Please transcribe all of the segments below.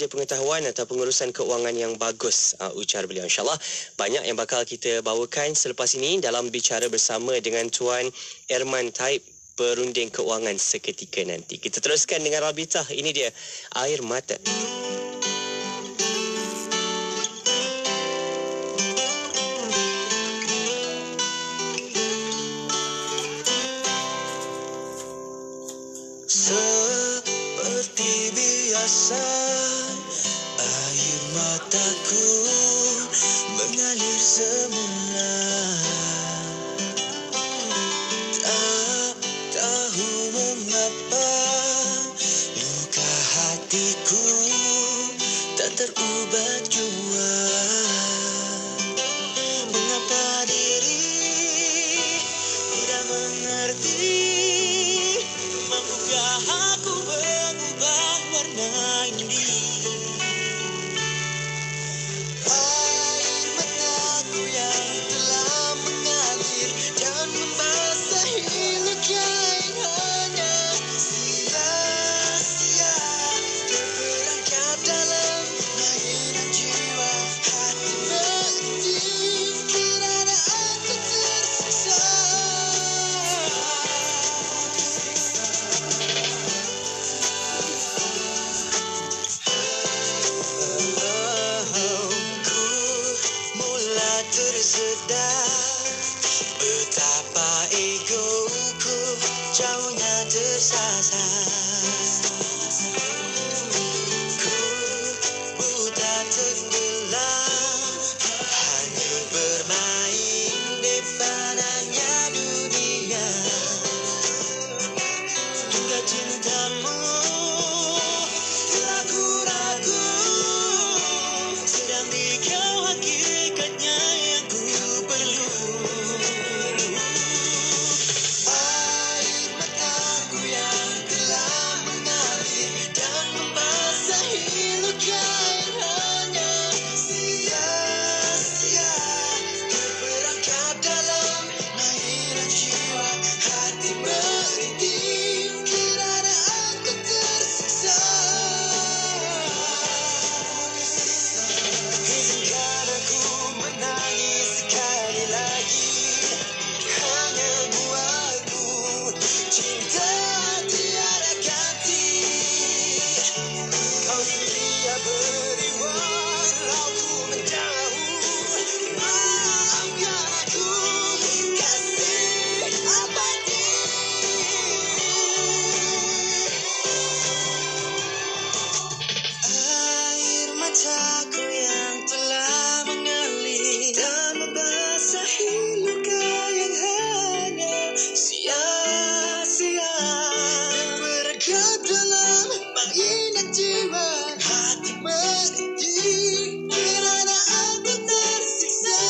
ada pengetahuan atau pengurusan keuangan yang bagus, ujar beliau. InsyaAllah banyak yang bakal kita bawakan selepas ini dalam bicara bersama dengan Tuan Erman Taib, perunding keuangan seketika nanti. Kita teruskan dengan Rabitah. Ini dia, Air Mata. Seperti biasa, air mataku mengalir semula. Tak tahu mengapa luka hatiku tak terubat jua. Mengapa diri tidak mengerti? Mampukah aku mengubah warna ini? Air mataku yang telah mengalir dan membasahi luka yang hanya sia-sia terperangkap dalam mainan jiwa. Hati berhenti kerana aku tersiksa. Tersedar betapa egoku jauhnya tersasar. Ku buta tenggelam hanya bermain di panahnya dunia. Hingga cintamu telah ku ragu, sedang di kau hakikatnya yang ku perlu. Air mataku yang telah mengalir dan membasahi luka yang hanya sia-sia terperangkap dalam mainan jiwa. Hati merintih kerana aku tersiksa. Izinkan aku menangis sekali lagi, hanya buatmu cinta tiada ganti. Kau setia beri walau ku menjauh. Maafkan aku kasih abadi. Air mataku yang telah mengalir dan membasahi luka yang hanya sia-sia terperangkap dalam mainan jiwa. Hati merintih kerana aku tersiksa.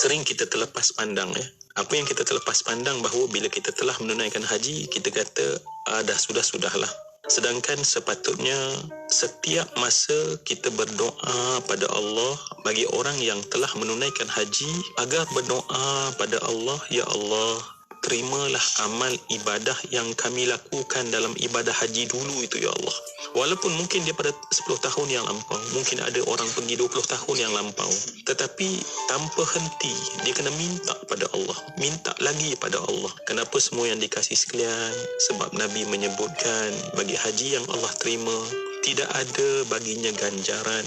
Sering kita terlepas pandang ya. Apa yang kita terlepas pandang bahawa bila kita telah menunaikan haji, kita kata dah sudah-sudahlah. Sedangkan sepatutnya setiap masa kita berdoa pada Allah bagi orang yang telah menunaikan haji agar berdoa pada Allah, ya Allah, terimalah amal ibadah yang kami lakukan dalam ibadah haji dulu itu ya Allah. Walaupun mungkin dia pada 10 tahun yang lampau, mungkin ada orang pergi 20 tahun yang lampau, tetapi tanpa henti dia kena minta pada Allah, minta lagi pada Allah. Kenapa semua yang dikasih sekalian? Sebab Nabi menyebutkan bagi haji yang Allah terima tidak ada baginya ganjaran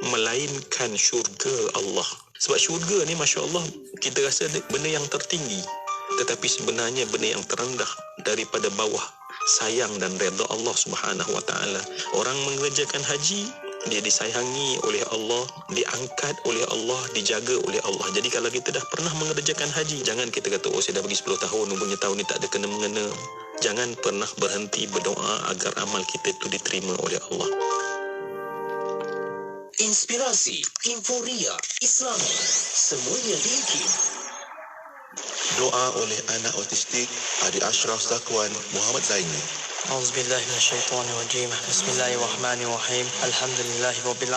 melainkan syurga Allah. Sebab syurga ni Masya Allah kita rasa benda yang tertinggi, tetapi sebenarnya benda yang terendah daripada bawah sayang dan redha Allah Subhanahu wa taala. Orang mengerjakan haji, dia disayangi oleh Allah, diangkat oleh Allah, dijaga oleh Allah. Jadi kalau kita dah pernah mengerjakan haji, jangan kita kata saya dah pergi 10 tahun, umurnya tahun ni tak ada kena-mengena. Jangan pernah berhenti berdoa agar amal kita itu diterima oleh Allah. Inspirasi, Inforia, Islam, semuanya diikim. Doa oleh anak autistik Adik Ashraf Zakwan Muhammad Zaini. A'udzubillahi minasyaitonirrajim. Bismillahirrahmanirrahim. Alhamdulillahirabbil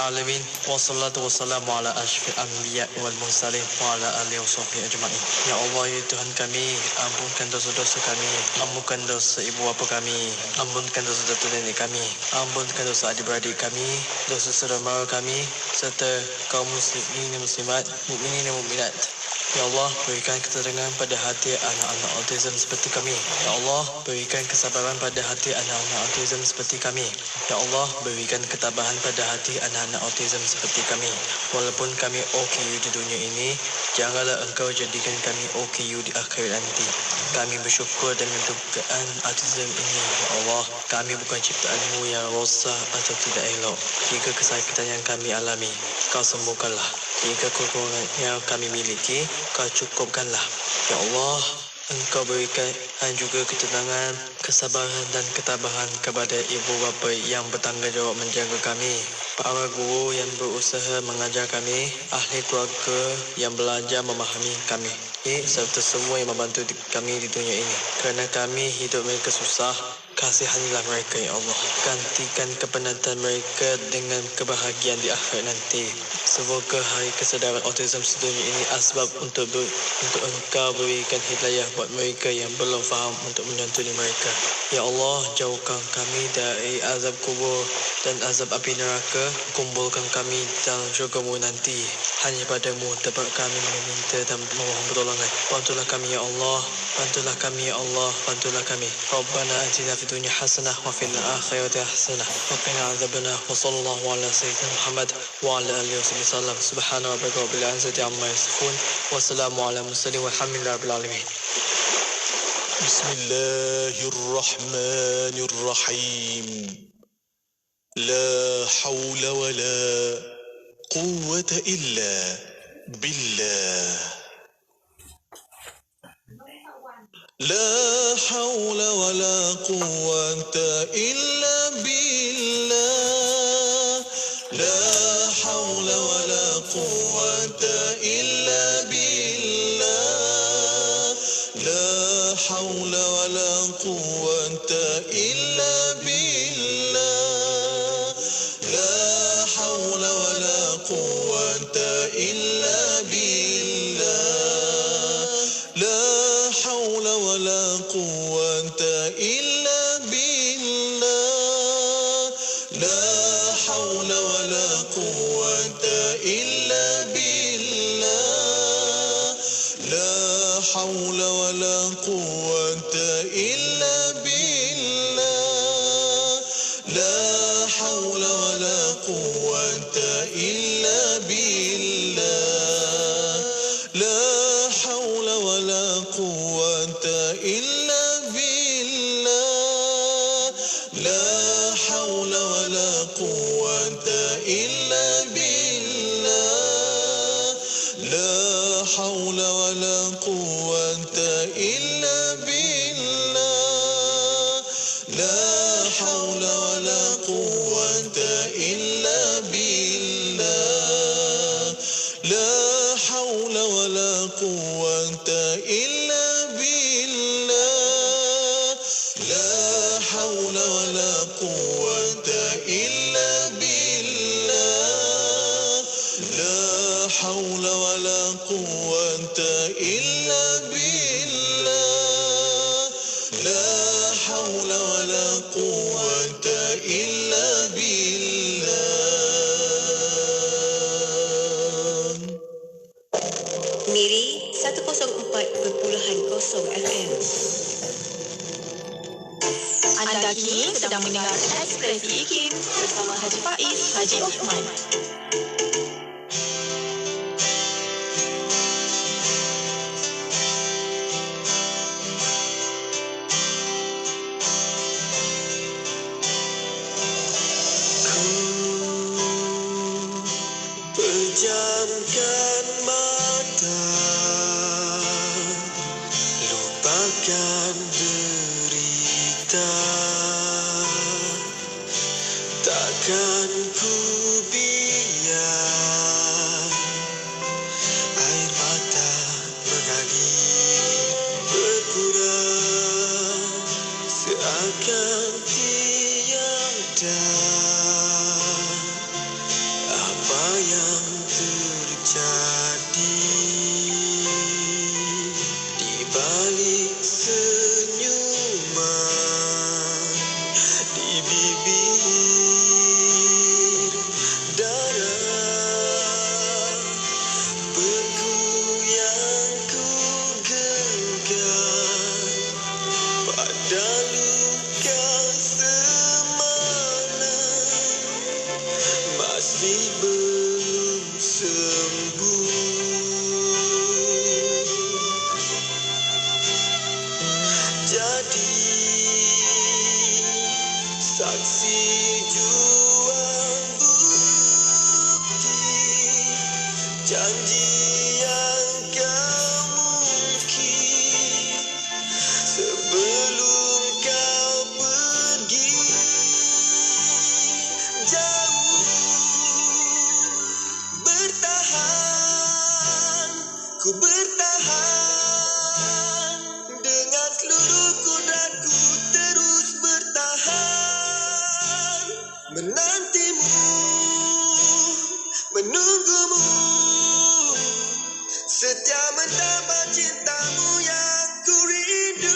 wassalatu wassalamu ala asyrafil anbiya wal mursalin wa ala alihi washabbihi ajmain. Ya Allah, ya Tuhan kami, ampunkan dosa-dosa kami, ampunkan dosa ibu bapa kami, ampunkan dosa-dosa nenek kami, ampunkan dosa adik-beradik kami, dosa saudara kami serta kaum muslimin dan muslimat, mukminin dan mukminat. Ya Allah, berikan ketenangan pada hati anak-anak autism seperti kami. Ya Allah, berikan kesabaran pada hati anak-anak autism seperti kami. Ya Allah, berikan ketabahan pada hati anak-anak autism seperti kami. Walaupun kami OKU di dunia ini, janganlah Engkau jadikan kami OKU di akhirat nanti. Kami bersyukur dengan tugaan autism ini. Ya Allah, kami bukan ciptaan-Mu yang rosak atau tidak elok. Jika kesakitan yang kami alami, Kau sembuhkanlah. Jika kekurangan yang kami miliki, Kau cukupkanlah. Ya Allah, Engkau berikan juga ketenangan, kesabaran dan ketabahan kepada ibu bapa yang bertanggungjawab menjaga kami, para guru yang berusaha mengajar kami, ahli keluarga yang belajar memahami kami, serta semua yang membantu kami di dunia ini. Kerana kami hidup mereka susah, kasihanilah mereka, Ya Allah. Gantikan kepenatan mereka dengan kebahagiaan di akhirat nanti. Semoga hari kesedaran autism sedunia ini asbab untuk Engkau berikan hidayah buat mereka yang belum faham untuk menyantuni mereka. Ya Allah, jauhkan kami dari azab kubur dan azab api neraka. Kumpulkan kami dalam syurga-Mu nanti. Hanya padamu dapat kami meminta dan memohon pertolongan. Bantulah kami, Ya Allah. Bantulah kami, Ya Allah. Bantulah kami. Rabbana atina fid dunya hasanah wa fil akhirati hasanah wa qina adzabannar. Wa sallallahu ala sayyidina Muhammad wa ala alihi wasallam. Subhana rabbika rabbil izzati amma yasifun. Wassalamu ala mursalin walhamdulillahi rabbil alamin. Bismillahirrahmanirrahim. La hawla wa la quwwata illa billah. La hawla wa la quwwata illa billah. La hawla wa la quwwata illa billah. La hawla wa la quwwata illa billah. La hawla wa la quwwata illa billah. La hawla wa la quwwata illa billah. La hawla wa la quwwata illa billah. La hawla wa la quwwata illa billah. La hawla wa la quwwata illa billah. La hawla wa la quwwata illa billah. La hawla wa la quwwata illa billah. La hawla wa la quwwata illa billah. La hawla wa la quwwata illa billah. La hawla wa la quwwata illa billah. La hawla wa la quwwata illa billah. La hawla wa la quwwata illa billah. La hawla wa la quwwata illa billah. Miri 104.0 FM. Anda kini sedang mendengar Ekspresi IKIM bersama Haji Faiz Haji Osman. Pejamkan mata, lupakan diri. Takkan ku biar air mata mengalir berpura seakan tiada apa yang terjadi di balik senyuman di bibir darah beku yang ku genggam pada luka semalam masih belum sembuh. Jadi saksi jual bukti janji yang kau mungkin sebelum kau pergi jauh. Bertahan, ku bertahan dengan seluruh kudratku terus bertahan menantimu, menunggumu, setia mendapat cintamu yang ku rindu.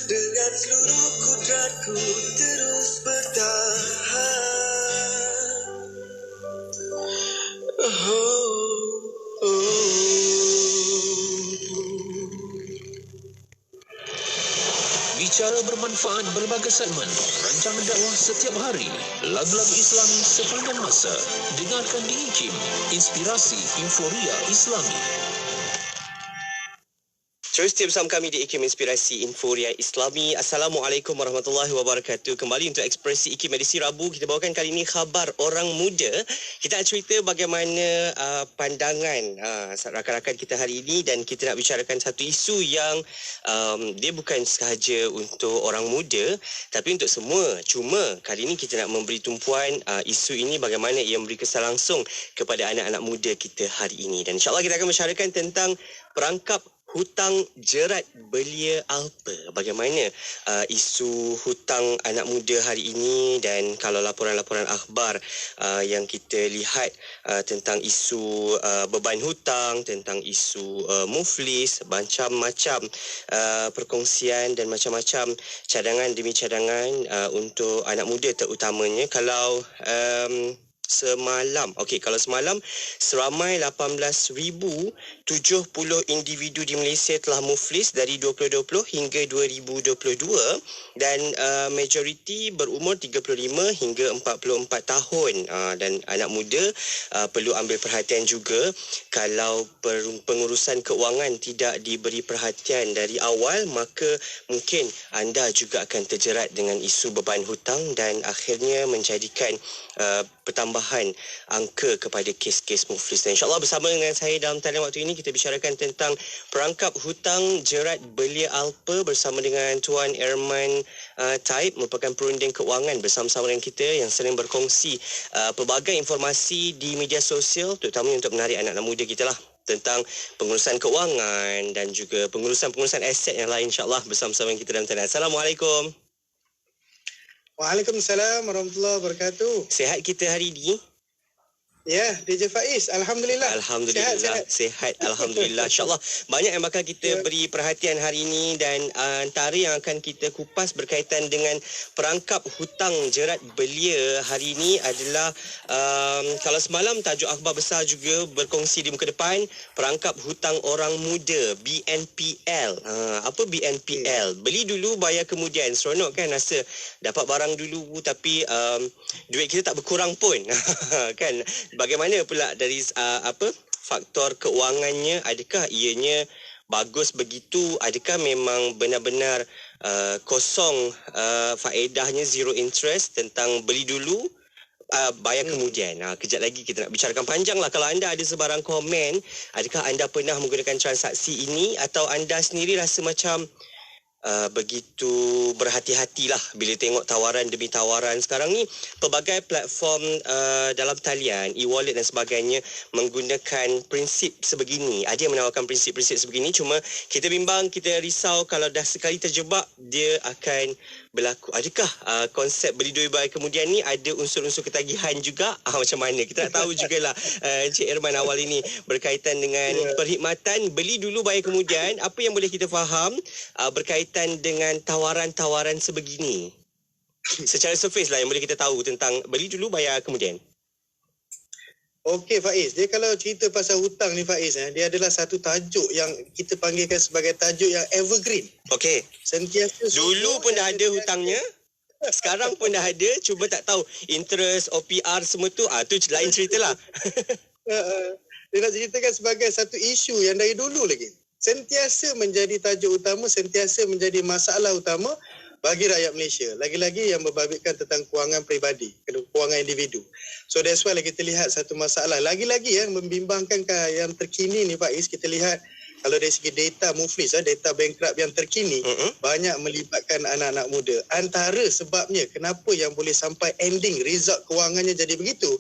Dengan seluruh kudratku terus bertahan. Bicara bermanfaat berbagai segmen, rancangan dakwah setiap hari, lagu-lagu Islami sepanjang masa. Dengarkan di IKIM, Inspirasi Inforia Islami. Terus setia bersama kami di IKIM Inspirasi Inforia Islami. Assalamualaikum warahmatullahi wabarakatuh. Kembali untuk Ekspresi IKIM edisi Rabu. Kita bawakan kali ini khabar orang muda. Kita nak cerita bagaimana pandangan rakan-rakan kita hari ini, dan kita nak bicarakan satu isu yang dia bukan sahaja untuk orang muda tapi untuk semua. Cuma kali ini kita nak memberi tumpuan isu ini bagaimana ia memberi kesan langsung kepada anak-anak muda kita hari ini. Dan insyaAllah kita akan bicarakan tentang perangkap hutang jerat belia Alpa. Bagaimana isu hutang anak muda hari ini, dan kalau laporan-laporan akhbar yang kita lihat tentang isu beban hutang, tentang isu muflis, macam-macam perkongsian dan macam-macam cadangan demi cadangan untuk anak muda terutamanya. Kalau semalam. Okey, kalau semalam seramai 18,070 individu di Malaysia telah muflis dari 2020 hingga 2022 dan majoriti berumur 35 hingga 44 tahun. Dan anak muda perlu ambil perhatian juga kalau pengurusan keuangan tidak diberi perhatian dari awal, maka mungkin anda juga akan terjerat dengan isu beban hutang dan akhirnya menjadikan pertambahan angka kepada kes-kes muflis. Dan InsyaAllah bersama dengan saya dalam talian waktu ini kita bicarakan tentang perangkap hutang jerat belia Alpa bersama dengan Tuan Erman Taib, merupakan perunding keuangan bersama-sama dengan kita yang sering berkongsi pelbagai informasi di media sosial, terutamanya untuk menarik anak-anak muda kita lah, tentang pengurusan keuangan dan juga pengurusan aset yang lain, insyaAllah bersama-sama dengan kita dalam talian. Assalamualaikum. Waalaikumsalam warahmatullahi wabarakatuh. Sihat kita hari ini? Ya, DJ Faiz. Alhamdulillah. Alhamdulillah. Sihat. Alhamdulillah. InsyaAllah banyak yang bakal kita beri perhatian hari ini dan antara yang akan kita kupas berkaitan dengan perangkap hutang jerat belia hari ini adalah kalau semalam tajuk akhbar besar juga berkongsi di muka depan, perangkap hutang orang muda, BNPL. Apa BNPL? Beli dulu bayar kemudian. Seronok kan rasa dapat barang dulu tapi duit kita tak berkurang pun. Kan? Bagaimana pula dari faktor keuangannya, adakah ianya bagus begitu, adakah memang benar-benar kosong faedahnya, zero interest, tentang beli dulu bayar kemudian. Kejap lagi kita nak bicarakan panjang lah. Kalau anda ada sebarang komen, adakah anda pernah menggunakan transaksi ini atau anda sendiri rasa macam begitu berhati-hatilah bila tengok tawaran demi tawaran. Sekarang ni pelbagai platform dalam talian, e-wallet dan sebagainya menggunakan prinsip sebegini. Ada yang menawarkan prinsip-prinsip sebegini, cuma kita bimbang, kita risau kalau dah sekali terjebak dia akan berlaku. Adakah konsep beli dua bayar kemudian ni ada unsur-unsur ketagihan juga? Macam mana? Kita nak tahu jugalah Encik Erman awal ini berkaitan dengan perkhidmatan beli dulu bayar kemudian. Apa yang boleh kita faham berkaitan dengan tawaran-tawaran sebegini? Secara surface lah yang boleh kita tahu tentang beli dulu bayar kemudian. Okey Faiz, dia kalau cerita pasal hutang ni Faiz, dia adalah satu tajuk yang kita panggilkan sebagai tajuk yang evergreen. Okey. Sentiasa dulu pun dah ada hutangnya. Sekarang pun dah ada, cuma tak tahu interest, OPR semua tu, tu lain ceritalah. Dia nak ceritakan sebagai satu isu yang dari dulu lagi sentiasa menjadi tajuk utama, sentiasa menjadi masalah utama bagi rakyat Malaysia. Lagi-lagi yang membabitkan tentang kewangan peribadi, kewangan individu. So that's why kita lihat satu masalah. Lagi-lagi yang membimbangkan yang terkini ni Faiz, kita lihat kalau dari segi data muflis, data bankrupt yang terkini, banyak melibatkan anak-anak muda. Antara sebabnya kenapa yang boleh sampai ending result kewangannya jadi begitu,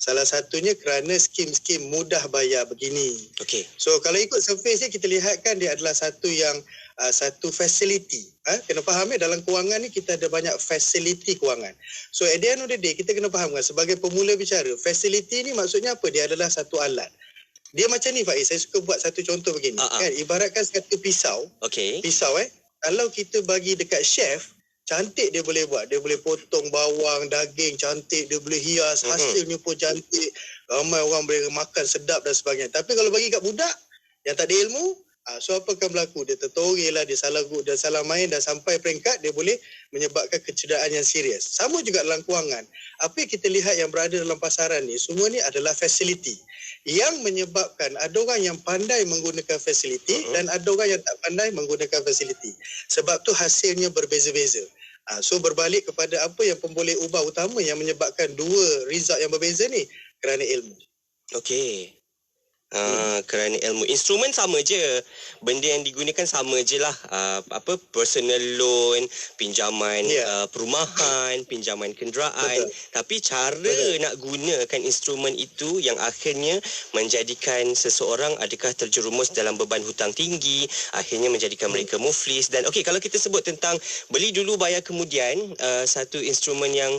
salah satunya kerana skim-skim mudah bayar begini. Okey. So kalau ikut surface ni kita lihatkan dia adalah satu yang satu facility. Kena faham dalam kewangan ni kita ada banyak facility kewangan. So at the end of the day kita kena fahamkan sebagai pemula bicara, facility ni maksudnya apa? Dia adalah satu alat. Dia macam ni Faiz, saya suka buat satu contoh begini. Kan ibaratkan satu pisau. Okey. Pisau kalau kita bagi dekat chef, cantik dia boleh buat. Dia boleh potong bawang, daging cantik, dia boleh hias, hasilnya pun cantik. Ramai orang boleh makan sedap dan sebagainya. Tapi kalau bagi kat budak yang tak ada ilmu, so apa akan berlaku? Dia tertoreh lah, dia salah main dan sampai peringkat dia boleh menyebabkan kecederaan yang serius. Sama juga dalam kewangan. Apa yang kita lihat yang berada dalam pasaran ni, semua ni adalah facility. Yang menyebabkan ada orang yang pandai menggunakan facility dan ada orang yang tak pandai menggunakan facility. Sebab tu hasilnya berbeza-beza. So berbalik kepada apa yang pemboleh ubah utama yang menyebabkan dua result yang berbeza ni, kerana ilmu. Okey. Kerana ilmu. Instrumen sama je. Benda yang digunakan sama je lah. Personal loan, pinjaman perumahan, pinjaman kenderaan. Tapi cara nak gunakan instrumen itu yang akhirnya menjadikan seseorang adakah terjerumus dalam beban hutang tinggi, akhirnya menjadikan mereka muflis. Dan okey, kalau kita sebut tentang beli dulu bayar kemudian, satu instrumen yang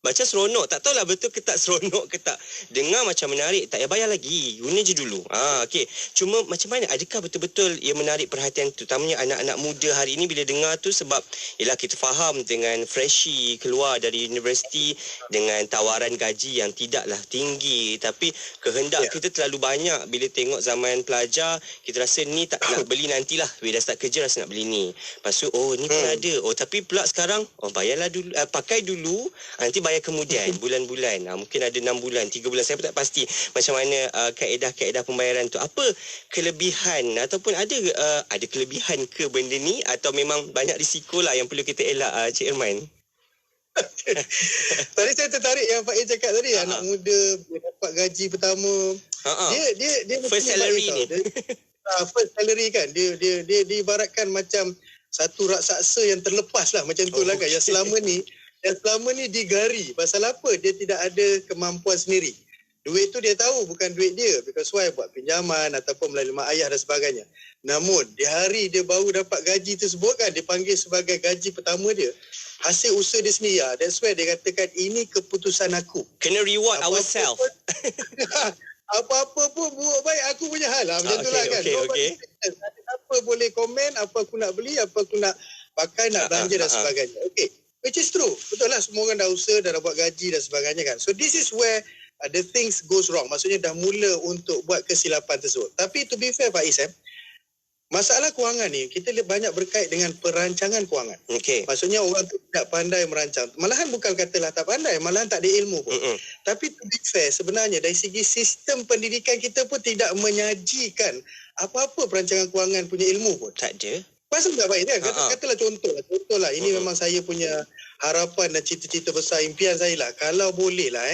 Baca seronok. Tak tahulah betul ke tak seronok ke tak. Dengar macam menarik. Tak payah bayar lagi. Guna je dulu. Okey. Cuma macam mana? Adakah betul-betul ia menarik perhatian terutamanya anak-anak muda hari ini bila dengar tu sebab ialah kita faham dengan freshie keluar dari universiti dengan tawaran gaji yang tidaklah tinggi. Tapi kehendak kita terlalu banyak bila tengok zaman pelajar. Kita rasa ni tak nak beli nantilah. Bila dah start kerja rasa nak beli ni. Lepas tu ni pun ada. Tapi pula sekarang bayarlah dulu. Pakai dulu. Nanti bayar kemudian bulan-bulan. Mungkin ada 6 bulan, 3 bulan. Saya pun tak pasti macam mana kaedah-kaedah pembayaran tu. Apa kelebihan ataupun ada kelebihan ke benda ni atau memang banyak risiko lah yang perlu kita elak, Cik Irman? Tadi saya tertarik yang Faiz cakap tadi, anak muda dapat gaji pertama. Dia first salary ni. First salary kan. Dia ibaratkan macam satu raksasa yang terlepas lah macam tu lah kan. Yang selama ni digari. Pasal apa? Dia tidak ada kemampuan sendiri. Duit tu dia tahu bukan duit dia. Because why? Buat pinjaman ataupun melalui mak ayah dan sebagainya. Namun, di hari dia baru dapat gaji tersebut kan, dia panggil sebagai gaji pertama dia. Hasil usaha dia sendiri. That's why dia katakan, ini keputusan aku. Kena reward ourselves. Apa-apa pun buat baik aku punya hal lah. Macam tu lah kan. Okay. Apa boleh komen, apa aku nak beli, apa aku nak pakai, nak belanja dan sebagainya. Okay. Which is true. Betul lah, semua orang dah usaha, dah buat gaji dan sebagainya kan. So this is where the things goes wrong. Maksudnya dah mula untuk buat kesilapan tersebut. Tapi to be fair Faiz, masalah kewangan ni, kita banyak berkait dengan perancangan kewangan. Okay. Maksudnya orang tu tidak pandai merancang. Malahan bukan katalah tak pandai, malahan tak ada ilmu pun. Tapi to be fair, sebenarnya dari segi sistem pendidikan kita pun tidak menyajikan apa-apa perancangan kewangan punya ilmu pun. Tak ada. Pasal tak baik kan? Katalah contohlah. Ini memang saya punya harapan dan cita-cita besar, impian saya lah. Kalau boleh lah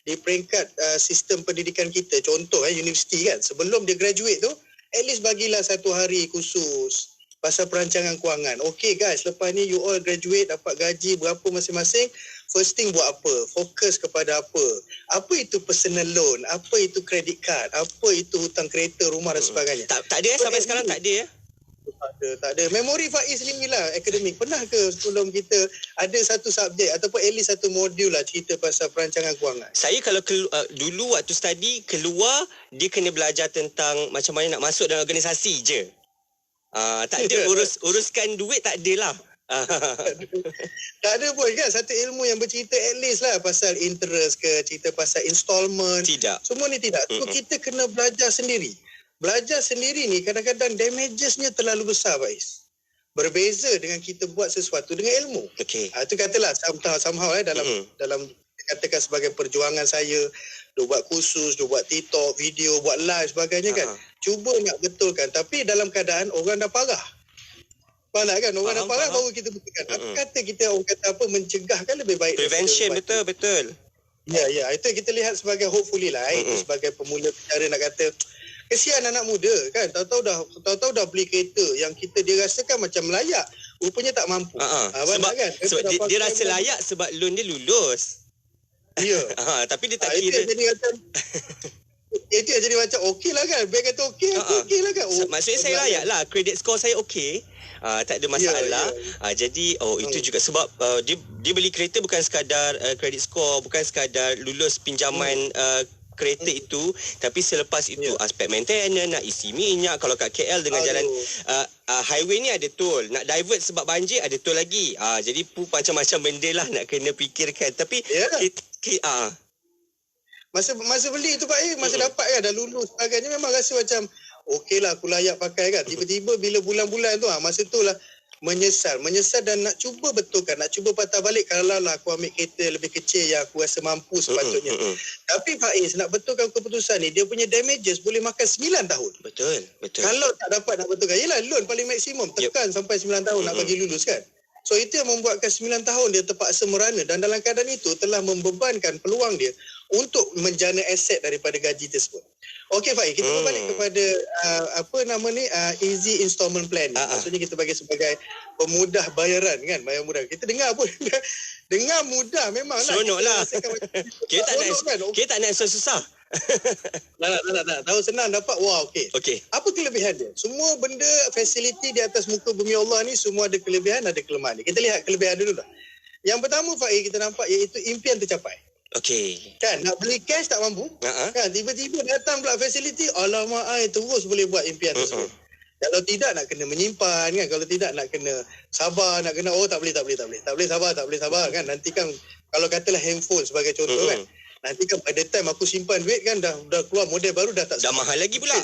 di peringkat sistem pendidikan kita, contoh universiti kan, sebelum dia graduate tu, at least bagilah satu hari khusus pasal perancangan kewangan. Okay guys, lepas ni you all graduate, dapat gaji berapa masing-masing, first thing buat apa? Fokus kepada apa? Apa itu personal loan? Apa itu credit card? Apa itu hutang kereta, rumah dan sebagainya? Tak ada sampai sekarang tak ada Tak ada. Memori Faiz ni lah akademik. Pernah ke sebelum kita ada satu subjek ataupun at least satu modul lah cerita pasal perancangan kewangan? Saya kalau dulu waktu study keluar, dia kena belajar tentang macam mana nak masuk dalam organisasi je. Tak ada uruskan duit tak ada lah. Tak ada pun kan satu ilmu yang bercerita at least lah pasal interest ke, cerita pasal installment. Tidak. Semua ni tidak. So kita kena belajar sendiri. Belajar sendiri ni kadang-kadang damagesnya terlalu besar Faiz. Berbeza dengan kita buat sesuatu dengan ilmu. Okay. Itu katalah somehow dalam katakan sebagai perjuangan saya, dia buat kursus, dia buat TikTok, video, buat live sebagainya kan. Cuba nak betulkan tapi dalam keadaan orang dah parah. Faham tak kan? Orang dah parah baru kita betulkan. Kata kita orang kata apa, mencegahkan lebih baik. Prevention, betul. Ya, itu kita lihat sebagai hopefully lah. Itu sebagai pemula bicara nak kata kesian anak muda kan, tahu-tahu dah beli kereta yang dia rasakan macam layak, rupanya tak mampu. Sebab dia rasa layak sebab loan dia lulus. Ya. Tapi dia tak kira. Itu jadi macam okey lah kan. Biar kata okey lah kan. Maksudnya saya layak lah. Credit score saya okey. Tak ada masalah. Jadi itu juga sebab dia beli kereta bukan sekadar credit score, bukan sekadar lulus pinjaman kereta itu, tapi selepas itu aspek maintenance, nak isi minyak. Kalau kat KL dengan jalan highway ni ada tol, nak divert sebab banjir ada tol lagi. Jadi macam-macam benda lah nak kena fikirkan. Tapi masa beli tu Pak masa dapat kan dah lulus sebagainya, memang rasa macam okey lah aku layak pakai kan. Tiba-tiba bila bulan-bulan tu masa tu lah menyesal dan nak cuba betulkan, nak cuba patah balik kalau lah aku ambil kereta lebih kecil yang aku rasa mampu sepatutnya. Tapi Faiz, nak betulkan keputusan ni, dia punya damages boleh makan 9 tahun. Betul. Kalau tak dapat nak betulkan, yelah loan paling maksimum tekan sampai 9 tahun nak bagi lulus kan. So itu yang membuatkan 9 tahun dia terpaksa merana, dan dalam keadaan itu telah membebankan peluang dia untuk menjana aset daripada gaji tersebut. Okey Faiz, kita berbalik kepada easy installment plan. Maksudnya kita bagi sebagai pemudah bayaran kan, bayar mudah. Kita dengar pun dengar mudah memanglah. Seronok lah. Kita tak nak susah. Tak. Tahu senang dapat, wah okey. Apa kelebihan dia? Semua benda, fasiliti di atas muka bumi Allah ni semua ada kelebihan, ada kelemahan dia. Kita lihat kelebihan dulu lah. Yang pertama Faiz kita nampak iaitu impian tercapai. Okey. Kan nak beli cash tak mampu. Kan tiba-tiba datang pula fasiliti, alamak terus boleh buat impian tersebut. Kalau tidak nak kena menyimpan kan, kalau tidak nak kena sabar, nak kena tak boleh sabar kan. Nanti kan kalau katalah handphone sebagai contoh kan. Nanti kan by the time aku simpan duit kan dah keluar model baru dah tak dah mahal lagi pula.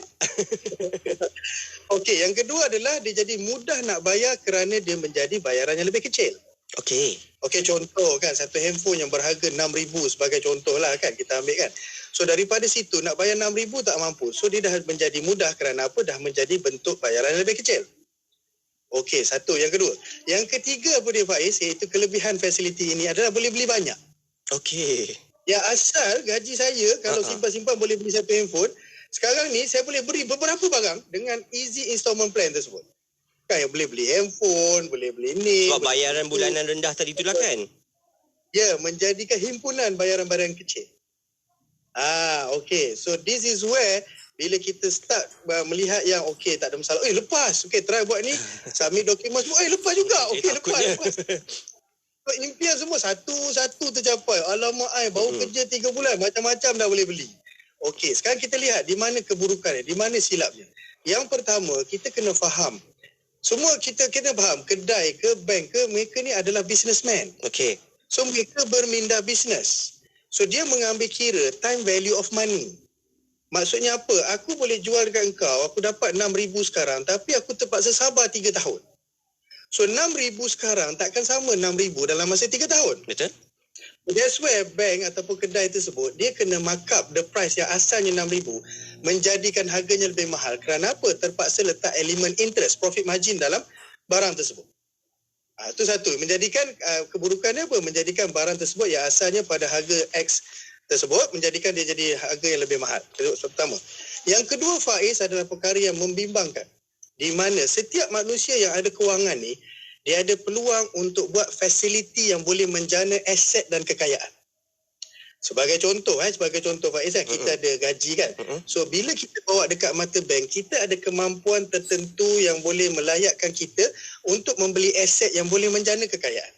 Okey, yang kedua adalah dia jadi mudah nak bayar kerana dia menjadi bayaran yang lebih kecil. Okey, contoh kan satu handphone yang berharga 6,000 sebagai contoh lah kan kita ambil kan. So daripada situ nak bayar 6,000 tak mampu. So dia dah menjadi mudah kerana apa? Dah menjadi bentuk bayaran yang lebih kecil. Okey, satu. Yang kedua. Yang ketiga apa dia Faiz, iaitu kelebihan fasiliti ini adalah boleh beli banyak. Okey. Ya asal gaji saya kalau simpan-simpan boleh beli satu handphone. Sekarang ni saya boleh beli beberapa barang dengan easy installment plan tersebut. Kan boleh beli handphone, boleh beli ni. Sebab bayaran bulanan rendah tadi itulah kan? Ya, menjadikan himpunan bayaran-bayaran kecil. Okey. So this is where bila kita start melihat yang okey tak ada masalah. Lepas. Okey, try buat ni. Submit dokumen semua. Lepas juga. Okey, lepas. So, impian semua satu-satu tercapai. Alamak, baru kerja 3 bulan. Macam-macam dah boleh beli. Okey, sekarang kita lihat di mana keburukannya, di mana silapnya. Yang pertama, kita kena faham. Semua kita kena faham. Kedai ke, bank ke, mereka ni adalah businessman. Okey. So, mereka berminda bisnes. So, dia mengambil kira time value of money. Maksudnya apa? Aku boleh jual dekat engkau, aku dapat 6,000 sekarang, tapi aku terpaksa sabar 3 tahun. So 6,000 sekarang takkan sama 6,000 dalam masa 3 tahun. Betul. That's where bank ataupun kedai tersebut, dia kena mark up the price yang asalnya 6,000 menjadikan harganya lebih mahal. Kerana apa? Terpaksa letak elemen interest, profit margin dalam barang tersebut. Itu satu. Menjadikan keburukannya apa? Menjadikan barang tersebut yang asalnya pada harga X tersebut, menjadikan dia jadi harga yang lebih mahal. Itu pertama. Yang kedua Faiz adalah perkara yang membimbangkan. Di mana setiap manusia yang ada kewangan ni, dia ada peluang untuk buat fasiliti yang boleh menjana aset dan kekayaan. Sebagai contoh Faiz, kita ada gaji kan. So bila kita bawa dekat mata bank, kita ada kemampuan tertentu yang boleh melayakkan kita untuk membeli aset yang boleh menjana kekayaan.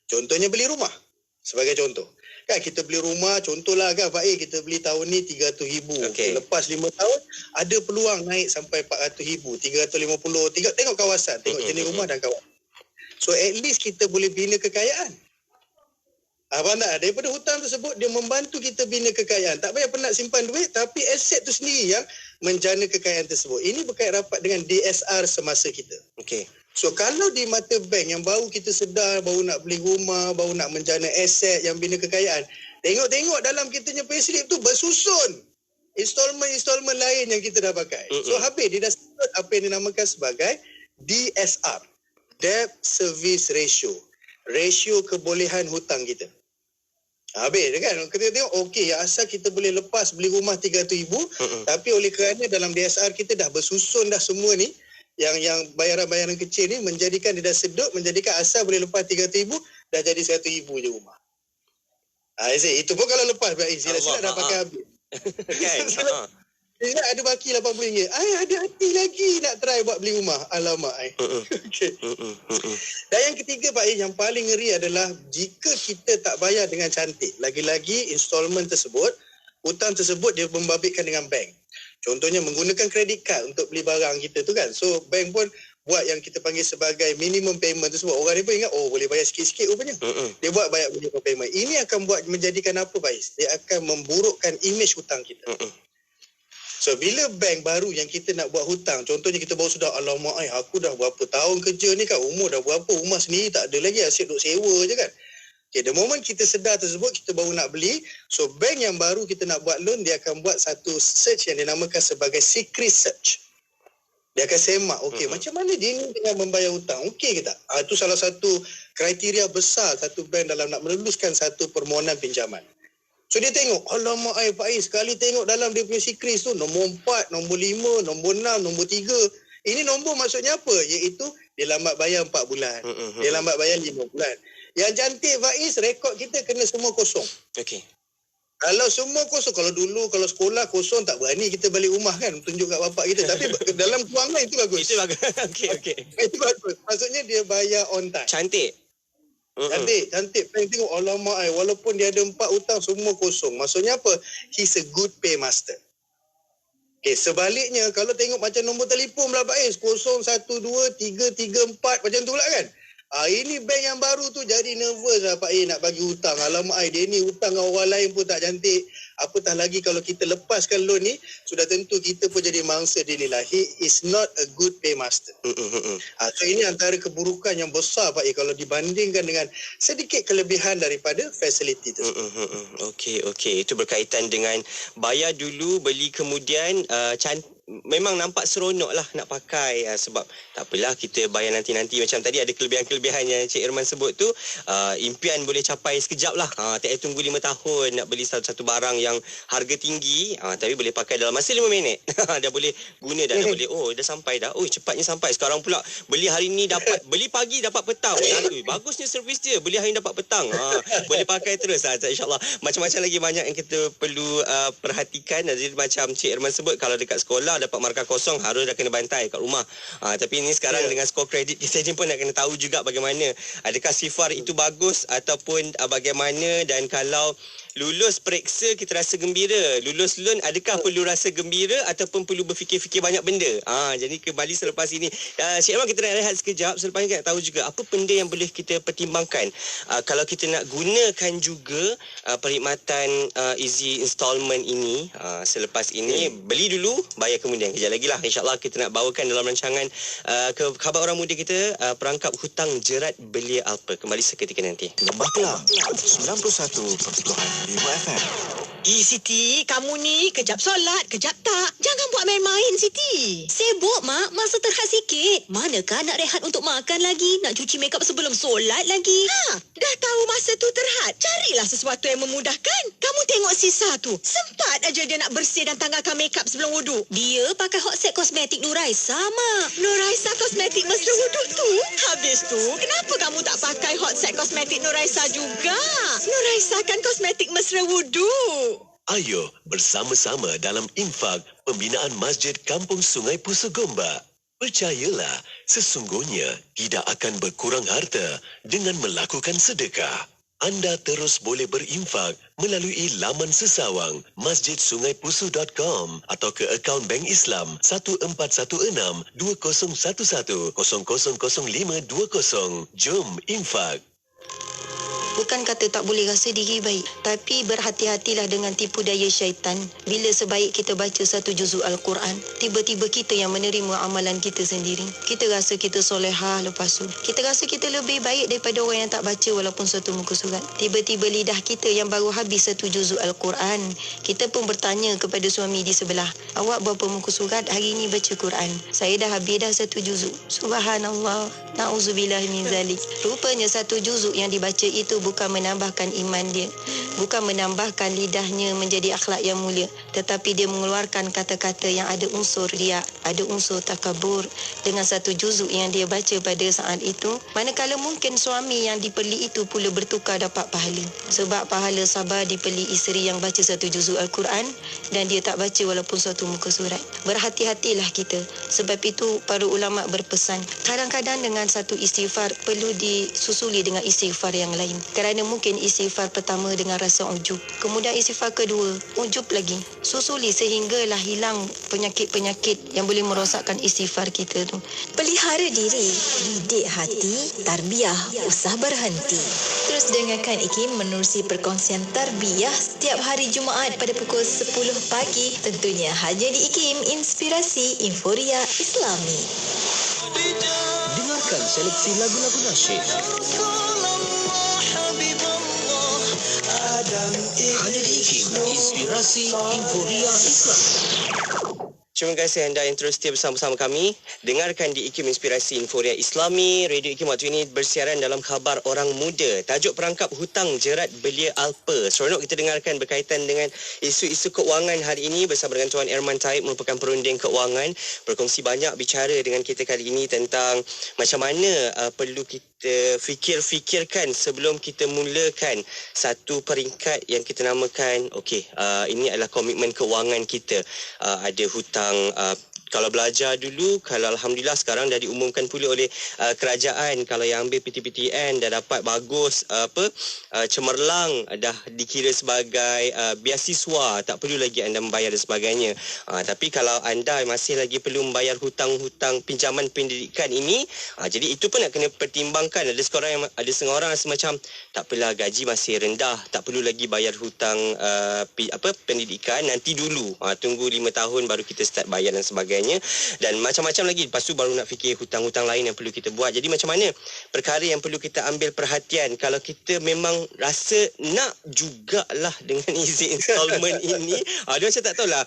Contohnya beli rumah. Sebagai contoh. Kan kita beli rumah, contohlah kan Faiz, kita beli tahun ni 300,000. Okay. Lepas 5 tahun, ada peluang naik sampai 400,000, 350, tengok kawasan, tengok jenis rumah dan kawasan. So at least kita boleh bina kekayaan. Faham tak? Daripada hutang tersebut, dia membantu kita bina kekayaan. Tak payah penat simpan duit, tapi aset tu sendiri yang menjana kekayaan tersebut. Ini berkait rapat dengan DSR semasa kita. Okey. So kalau di mata bank yang baru kita sedar, baru nak beli rumah, baru nak menjana aset yang bina kekayaan, tengok-tengok dalam kita punya payslip tu bersusun installment lain yang kita dah pakai. So habis dia dah sebut apa yang dinamakan sebagai DSR, Debt Service Ratio, rasio kebolehan hutang kita. Habis kan, kita tengok okey, asal kita boleh lepas beli rumah 300,000, tapi oleh kerana dalam DSR kita dah bersusun dah semua ni, yang bayaran-bayaran kecil ni menjadikan dia dah sedut, menjadikan asal boleh lepas 300,000 dah jadi 100,000 je rumah. Itu pun kalau lepas silap-silap dah pakai habis. Kan? Silap ada baki RM80. Ada hati lagi nak try buat beli rumah. Alamak. Okay. Dan yang ketiga Pak yang paling ngeri adalah jika kita tak bayar dengan cantik. Lagi-lagi installment tersebut, hutang tersebut dia membabitkan dengan bank. Contohnya menggunakan kredit card untuk beli barang kita tu kan. So bank pun buat yang kita panggil sebagai minimum payment tersebut. Orang ni pun ingat boleh bayar sikit-sikit rupanya. Dia buat bayar minimum payment. Ini akan buat menjadikan apa Faiz? Dia akan memburukkan image hutang kita. So bila bank baru yang kita nak buat hutang, contohnya kita baru sudah, alamak aku dah berapa tahun kerja ni kan, umur dah berapa, rumah sendiri tak ada lagi, asyik duk sewa je kan. Okay, the moment kita sedar tersebut, kita baru nak beli. So, bank yang baru kita nak buat loan, dia akan buat satu search yang dinamakan sebagai secret search. Dia akan semak, okey, macam mana dia ni dengan membayar hutang? Okey ke tak? Itu salah satu kriteria besar satu bank dalam nak meluluskan satu permohonan pinjaman. So, dia tengok, alamak Pak Ais, sekali tengok dalam dia punya secret tu, nombor 4, nombor 5, nombor 6, nombor 3. Ini nombor maksudnya apa? Iaitu, dia lambat bayar 4 bulan. Dia lambat bayar 5 bulan. Yang cantik Faiz, rekod kita kena semua kosong. Okey. Kalau semua kosong, kalau dulu, kalau sekolah kosong, tak berani kita balik rumah kan, tunjuk kat bapak kita. Tapi dalam kewangan itu bagus. Itu bagus. Okey. Itu bagus. Maksudnya dia bayar on time. Cantik. Cantik. Peng tengok, alamak walaupun dia ada 4 hutang semua kosong. Maksudnya apa? He's a good paymaster. Okay, sebaliknya kalau tengok macam nombor telefon pula Pak Is, 012334 macam tu pula kan. Ini bank yang baru tu jadi nervous lah Pak Is nak bagi hutang. Alamak dia ni hutang dengan orang lain pun tak cantik. Apatah lagi kalau kita lepaskan loan ni, sudah tentu kita pun jadi mangsa dia ni lah. He is not a good paymaster. So ini antara keburukan yang besar Pak Is kalau dibandingkan dengan sedikit kelebihan daripada fasiliti tersebut. Okey. Itu berkaitan dengan bayar dulu, beli kemudian memang nampak seronok lah nak pakai sebab tak apalah kita bayar nanti-nanti. Macam tadi ada kelebihan-kelebihan yang Cik Irman sebut tu, impian boleh capai sekejap lah. Tak payah tunggu 5 tahun nak beli satu barang yang harga tinggi, tapi boleh pakai dalam masa 5 minit. Dah boleh guna dah boleh, dah sampai dah. Cepatnya sampai. Sekarang pula beli hari ni dapat, beli pagi dapat petang. Bagusnya servis dia, beli hari ni dapat petang. Boleh pakai terus. InsyaAllah macam-macam lagi banyak yang kita perlu perhatikan. Jadi macam Cik Irman sebut, kalau dekat sekolah dapat markah kosong harus dah kena bantai kat rumah. Tapi ini sekarang dengan skor kredit kita pun nak kena tahu juga bagaimana, adakah sifar itu bagus ataupun bagaimana. Dan kalau lulus periksa kita rasa gembira, lulus loan adakah perlu rasa gembira ataupun perlu berfikir-fikir banyak benda. Jadi kembali selepas ini Cik Irman, kita nak rehat sekejap. Selepas ini kita nak tahu juga apa benda yang boleh kita pertimbangkan kalau kita nak gunakan juga perkhidmatan easy installment ini. Selepas ini beli dulu, bayar kemudian. Kejap lagi lah insyaAllah kita nak bawakan dalam rancangan ke khabar orang muda kita, perangkap hutang jerat belia Alpa. Kembali seketika nanti. Lembah Kelang 91.5 FM. Siti, kamu ni kejap solat, kejap tak. Jangan buat main-main, Siti. Sibuk, Mak. Masa terhad sikit. Manakah nak rehat untuk makan lagi? Nak cuci makeup sebelum solat lagi? Dah tahu masa tu terhad. Carilah sesuatu yang memudahkan. Kamu tengok Sisa tu. Sempat aja dia nak bersih dan tanggalkan makeup sebelum wuduk. Dia pakai Hot Set Kosmetik Nuraisa, Mak. Nuraisa Kosmetik mesra wuduk tu? Habis tu, kenapa kamu tak pakai Hot Set Kosmetik Nuraisa juga? Nuraisa kan kosmetik mesra wuduk. Ayo bersama-sama dalam infak pembinaan Masjid Kampung Sungai Pusu Gombak. Percayalah, sesungguhnya tidak akan berkurang harta dengan melakukan sedekah. Anda terus boleh berinfak melalui laman sesawang masjidsungaipusu.com atau ke akaun Bank Islam 1416-2011-000520. Jom infak. Bukan kata tak boleh rasa diri baik, tapi berhati-hatilah dengan tipu daya syaitan. Bila sebaik kita baca satu juzuk Al-Quran, tiba-tiba kita yang menerima amalan kita sendiri. Kita rasa kita solehah lepas tu. Kita rasa kita lebih baik daripada orang yang tak baca walaupun satu muka surat. Tiba-tiba lidah kita yang baru habis satu juzuk Al-Quran, kita pun bertanya kepada suami di sebelah, awak berapa muka surat hari ini baca Quran? Saya dah habis dah satu juzuk. Subhanallah, na'udzubillah min zalik. Rupanya satu juzuk yang dibaca itu bukan menambahkan iman dia, bukan menambahkan lidahnya menjadi akhlak yang mulia, tetapi dia mengeluarkan kata-kata yang ada unsur riak, ada unsur takabur. Dengan satu juzuk yang dia baca pada saat itu, manakala mungkin suami yang dipeli itu pula bertukar dapat pahala, sebab pahala sabar dipeli isteri yang baca satu juzuk Al-Quran dan dia tak baca walaupun satu muka surat. Berhati-hatilah kita. Sebab itu para ulama berpesan, kadang-kadang dengan satu istighfar perlu disusuli dengan istighfar yang lain. Kerana mungkin istighfar pertama dengan rasa ujub, kemudian istighfar kedua ujub lagi, susuli sehinggalah hilang penyakit-penyakit yang boleh merosakkan istighfar kita tu. Pelihara diri, didik hati, tarbiyah usah berhenti. Terus dengarkan IKIM menerusi perkongsian tarbiyah setiap hari Jumaat pada pukul 10 pagi, tentunya hanya di IKIM Inspirasi Inforia Islami. Dengarkan seleksi lagu-lagu nasyid hanya di IKIM Inspirasi Inforia Islami. Terima kasih anda yang terus setia bersama kami. Dengarkan di IKIM Inspirasi Inforia Islami. Radio IKIM waktu ini bersiaran dalam khabar orang muda. Tajuk perangkap hutang jerat belia Alpa. Seronok kita dengarkan berkaitan dengan isu-isu keuangan hari ini bersama dengan Tuan Erman Taib, merupakan perunding keuangan. Berkongsi banyak bicara dengan kita kali ini tentang macam mana perlu kita fikirkan sebelum kita mulakan satu peringkat yang kita namakan ini adalah komitmen keuangan kita. Ada hutang Kalau belajar dulu, kalau alhamdulillah sekarang dah diumumkan pula oleh kerajaan, kalau yang ambil PTPTN dah dapat bagus cemerlang, dah dikira sebagai beasiswa, tak perlu lagi anda membayar dan sebagainya. Tapi kalau anda masih lagi perlu membayar hutang-hutang pinjaman pendidikan ini, jadi itu pun nak kena pertimbangkan. Ada setengah orang rasa macam tak apalah, gaji masih rendah, tak perlu lagi bayar hutang pendidikan, nanti dulu tunggu 5 tahun baru kita start bayar dan sebagainya, dan macam-macam lagi. Lepas tu baru nak fikir hutang-hutang lain yang perlu kita buat. Jadi macam mana perkara yang perlu kita ambil perhatian kalau kita memang rasa nak jugalah dengan isi installment ini. Dia macam tak tahulah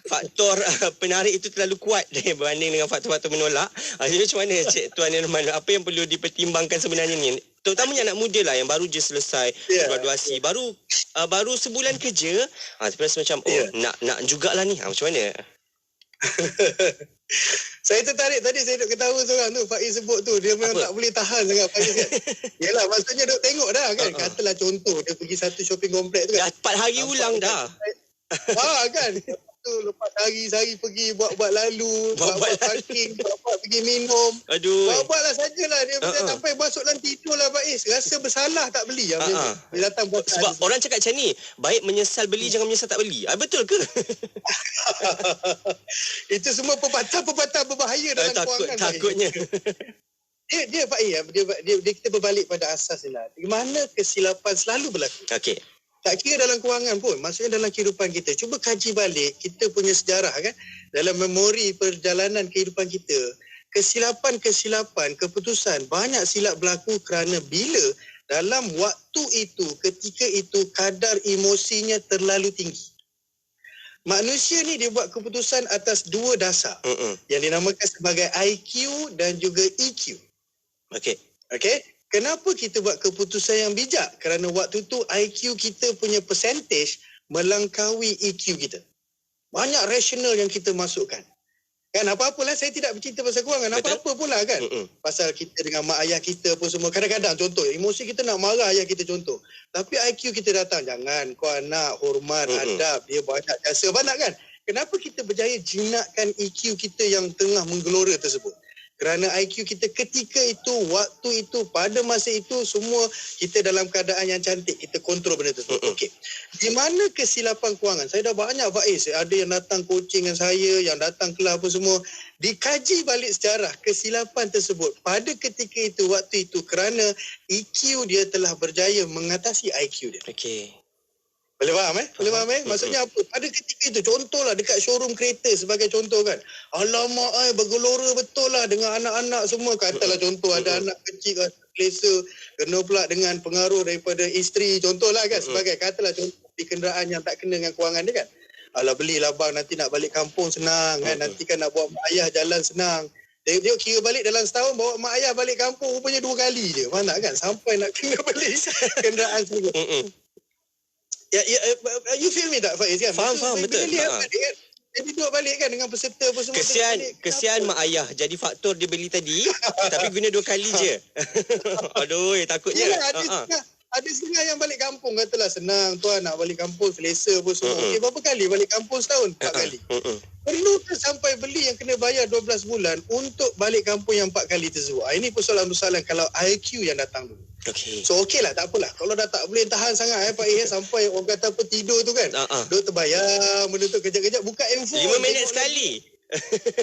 faktor penarik itu terlalu kuat berbanding dengan faktor-faktor menolak. Jadi macam mana Cik Tuan Irman, apa yang perlu dipertimbangkan sebenarnya ni? Terutamanya anak muda lah yang baru je selesai graduasi, baru sebulan kerja, tapi rasa macam nak jugalah ni. Macam mana? Saya tertarik tadi, saya duk ketawa seorang tu, Faiz sebut tu, dia memang tak boleh tahan sangat Faiz kan. Yelah, maksudnya duk tengok dah kan. Katalah contoh, dia pergi satu shopping kompleks tu kan. Dah 4 hari ulang dah. Kan. Tu lepas sehari pergi buat lalu, buat parking, buat pergi minum. Aduh. Buatlah sajalah. Dia sampai masuk dalam tidur lah Faiz. Rasa bersalah tak beli. Dia datang buat. Sebab orang cakap macam ni, baik menyesal beli, jangan menyesal tak beli. Betul ke? Itu semua pepatah-pepatah berbahaya dalam kewangan. Takutnya. Dia Faiz, kita berbalik pada asas ni lah. Di mana kesilapan selalu berlaku. Okey. Tak kira dalam kewangan pun, maksudnya dalam kehidupan kita. Cuba kaji balik kita punya sejarah kan. Dalam memori perjalanan kehidupan kita, kesilapan-kesilapan, keputusan, banyak silap berlaku kerana bila dalam waktu itu, ketika itu, kadar emosinya terlalu tinggi. Manusia ni dia buat keputusan atas 2 dasar yang dinamakan sebagai IQ dan juga EQ. Okey. Kenapa kita buat keputusan yang bijak? Kerana waktu tu IQ kita punya percentage melangkaui EQ kita. Banyak rasional yang kita masukkan. Kan apa-apalah, saya tidak bercerita pasal kewangan. Apa-apa pula kan. Pasal kita dengan mak ayah kita pun semua. Kadang-kadang contoh, emosi kita nak marah ayah kita contoh. Tapi IQ kita datang, jangan kau anak, hormat, adab, dia banyak jasa banyak kan. Kenapa kita berjaya jinakkan EQ kita yang tengah menggelora tersebut? Kerana IQ kita ketika itu, waktu itu, pada masa itu, semua kita dalam keadaan yang cantik. Kita kontrol benda tersebut. Okey. Di mana kesilapan kewangan? Saya dah banyak Faiz. Ada yang datang coaching dengan saya, yang datang kelas apa semua. Dikaji balik sejarah kesilapan tersebut. Pada ketika itu, waktu itu, kerana EQ dia telah berjaya mengatasi IQ dia. Okey. Boleh faham Maksudnya apa? Pada ketika itu, contohlah dekat showroom kereta sebagai contoh kan. Alamak, bergelora betul lah dengan anak-anak semua. Katalah contoh ada anak kecil kan, selesa, kena pula dengan pengaruh daripada isteri. Contohlah kan, sebagai katalah contoh di kenderaan yang tak kena dengan kewangan dia kan. Alah belilah bang, nanti nak balik kampung senang kan. Nanti kan nak bawa mak ayah jalan senang. Dia kira balik dalam setahun, bawa mak ayah balik kampung rupanya 2 kali je. Faham tak kan? Sampai nak kena balik kenderaan semua. You feel me tak Faiz kan? Faham betul. Bila lihat balik kan, dia duduk balik kan dengan peserta apa semua. Kesian mak ayah. Jadi faktor dia beli tadi tapi guna 2 kali je. Aduh, takutnya. Ada setengah yang balik kampung katalah senang tuan nak balik kampung selesa apa semua. Okey, berapa kali balik kampung setahun? 4 kali. Perlu ke sampai beli yang kena bayar 12 bulan untuk balik kampung yang 4 kali tersebut? Ini persoalan-persoalan kalau IQ yang datang dulu. Okay. So okey lah, tak apalah. Kalau dah tak boleh tahan sangat Pak sampai orang kata apa tidur tu kan. Duk terbayang menutup kejap-kejap buka handphone. 5 minit sekali.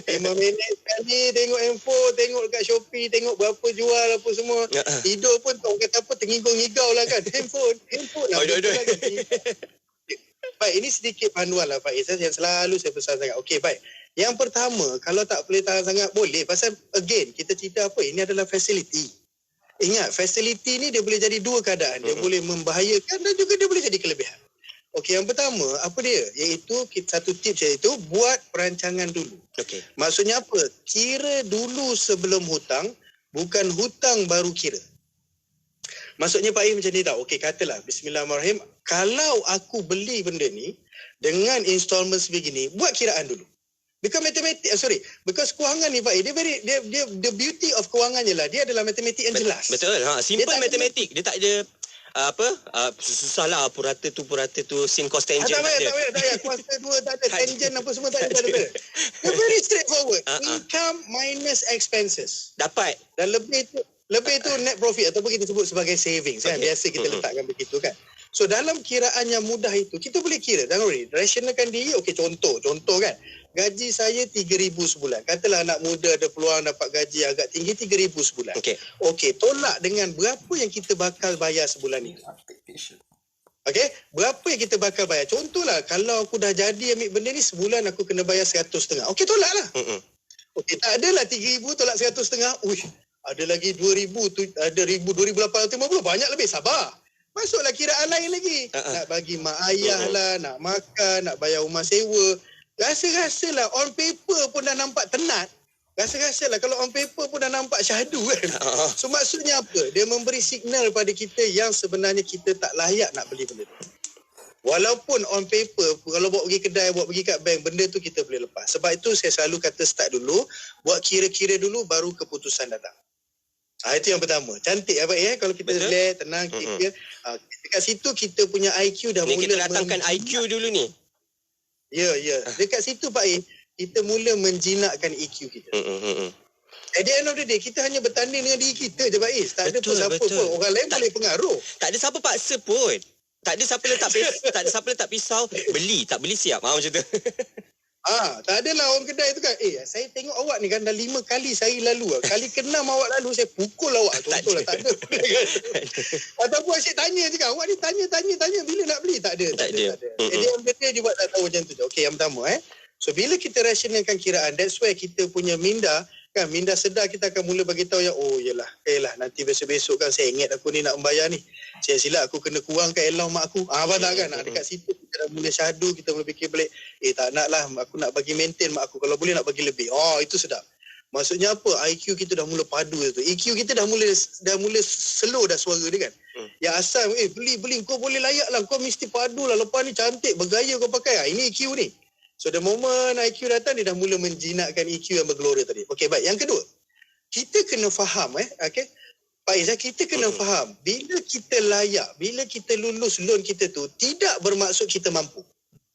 5 minit sekali tengok handphone, tengok dekat Shopee, tengok berapa jual apa semua. Tidur pun orang kata apa tengigau-ngigau lah kan. Handphone lah. Baik, ini sedikit panduan lah Pak yang selalu saya pesan sangat. Okey, baik. Yang pertama, kalau tak boleh tahan sangat boleh. Pasal again, kita cerita apa? Ini adalah facility. Ingat, facility ni dia boleh jadi 2 keadaan. Dia boleh membahayakan dan juga dia boleh jadi kelebihan. Okey, yang pertama, apa dia? Iaitu, satu tips iaitu, buat perancangan dulu. Okey. Maksudnya apa? Kira dulu sebelum hutang, bukan hutang baru kira. Maksudnya Pak macam ni tau. Okey, katalah, bismillahirrahmanirrahim, kalau aku beli benda ni, dengan installment sebegini, buat kiraan dulu. Because kewangan ni Pak dia the beauty of kewangan je lah, dia adalah matematik yang jelas. Betul. Simple matematik. Dia tak ada susahlah purata tu sin cos tangent tak payah. Kuasa 2 tak ada. Tangent apa semua tak ada. They're very straightforward. Income minus expenses. Dapat. Dan lebih tu net profit ataupun kita sebut sebagai savings kan. Biasa kita letakkan begitu kan. So dalam kiraan yang mudah itu, kita boleh kira. Jangan worry. Rasionalkan diri. Okey, contoh kan. Gaji saya 3,000 sebulan. Katalah anak muda ada peluang dapat gaji agak tinggi 3,000 sebulan. Okey, tolak dengan berapa yang kita bakal bayar sebulan itu. Okey, berapa yang kita bakal bayar. Contohlah, kalau aku dah jadi ambil benda ni, sebulan aku kena bayar 100,500. Okey, tolaklah. Okey, tak adalah 3,000 tolak 100,500. Ada lagi 2,000, ada 2,850. Banyak lebih, sabar. Masuklah kiraan lain lagi. Nak bagi mak ayah lah, nak makan, nak bayar rumah sewa. Rasa-rasalah on paper pun dah nampak tenat. Rasa-rasalah kalau on paper pun dah nampak syahdu kan. So maksudnya apa? Dia memberi signal pada kita yang sebenarnya kita tak layak nak beli benda tu. Walaupun on paper, kalau bawa pergi kedai, bawa pergi kat bank, benda tu kita boleh lepas. Sebab itu saya selalu kata start dulu, buat kira-kira dulu baru keputusan datang. Itu yang pertama. Cantik apa kalau kita relax, tenang, kira. Dekat situ kita punya IQ dah ni mula. Kita datangkan IQ dulu ni. Ya. Dekat situ Pak kita mula menjinakkan EQ kita. At the end of the day, kita hanya bertanding dengan diri kita je Pak Tak ada pun siapa pun. Orang lain boleh pengaruh. Tak ada siapa paksa pun. Tak ada siapa letak pisau. Tak beli siap. Macam tu. Tak adalah orang kedai tu kan. Saya tengok awak ni kan dah 5 kali sehari lalu. Kali ke-6 awak lalu, saya pukul awak. Contohlah, tak ada. Ataupun asyik tanya je kan. Awak ni tanya. Bila nak beli? Tak ada. Jadi orang kedai dia buat tak tahu macam tu. Okey, yang pertama So, bila kita rasionalkan kiraan, that's why kita punya minda sedar kita akan mula bagi tahu yang, yelah, nanti besok-besok kan saya ingat aku ni nak membayar ni. Saya silap aku kena kurangkan allowance mak aku. Apa tak kan? Dekat situ kita dah mula syahdu, kita mula fikir balik, tak nak lah, aku nak bagi maintain mak aku. Kalau boleh nak bagi lebih. Itu sedap. Maksudnya apa? IQ kita dah mula padu tu. EQ kita dah mula slow dah suara dia kan. Yang asal, beli, kau boleh layak lah, kau mesti padu lah, lepas ni cantik, bergaya kau pakai. Ini EQ ni. So, the moment IQ datang, dia dah mula menjinakkan EQ yang bergelora tadi. Okey, baik. Yang kedua, kita kena faham, Pak Izzah, kita kena faham, bila kita layak, bila kita lulus loan kita tu, tidak bermaksud kita mampu.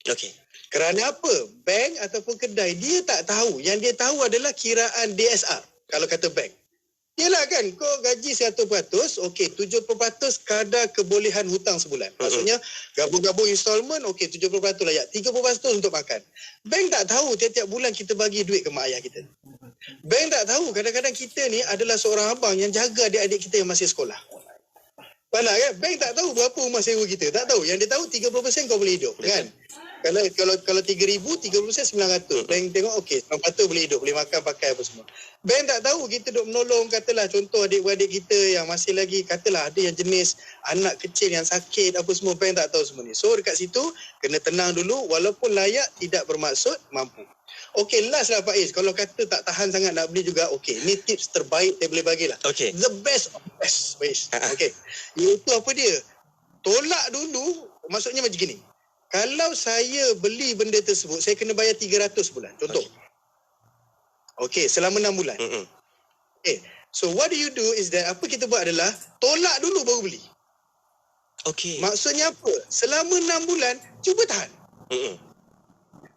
Okey. Kerana apa? Bank ataupun kedai, dia tak tahu. Yang dia tahu adalah kiraan DSR, kalau kata bank. Yalah kan, kau gaji 100%, okey, 70% kadar kebolehan hutang sebulan. Maksudnya, gabung-gabung installment, okey, 70% layak. 30% untuk makan. Bank tak tahu tiap-tiap bulan kita bagi duit ke mak ayah kita. Bank tak tahu, kadang-kadang kita ni adalah seorang abang yang jaga adik-adik kita yang masih sekolah. Faham kan? Bank tak tahu berapa rumah sewa kita. Tak tahu. Yang dia tahu 30% kau boleh hidup. Kan? Kalau 3,000, 30% 900. Bank tengok okey, 900 boleh hidup, boleh makan, pakai apa semua. Bank tak tahu kita duk menolong, katalah contoh adik-beradik kita yang masih lagi, katalah ada yang jenis anak kecil yang sakit apa semua, bank tak tahu semua ni. So dekat situ kena tenang dulu, walaupun layak tidak bermaksud mampu. Okey, last lah Pak Is, kalau kata tak tahan sangat nak beli juga, okey, ni tips terbaik saya boleh bagilah. Okay. The best of best, Pak Is. Okey. Iaitu apa dia? Tolak dulu, maksudnya macam gini. Kalau saya beli benda tersebut, saya kena bayar 300 sebulan. Contoh. Okey, selama 6 bulan. Okay. So, what do you do is that, apa kita buat adalah, tolak dulu baru beli. Okey. Maksudnya apa? Selama 6 bulan, cuba tahan.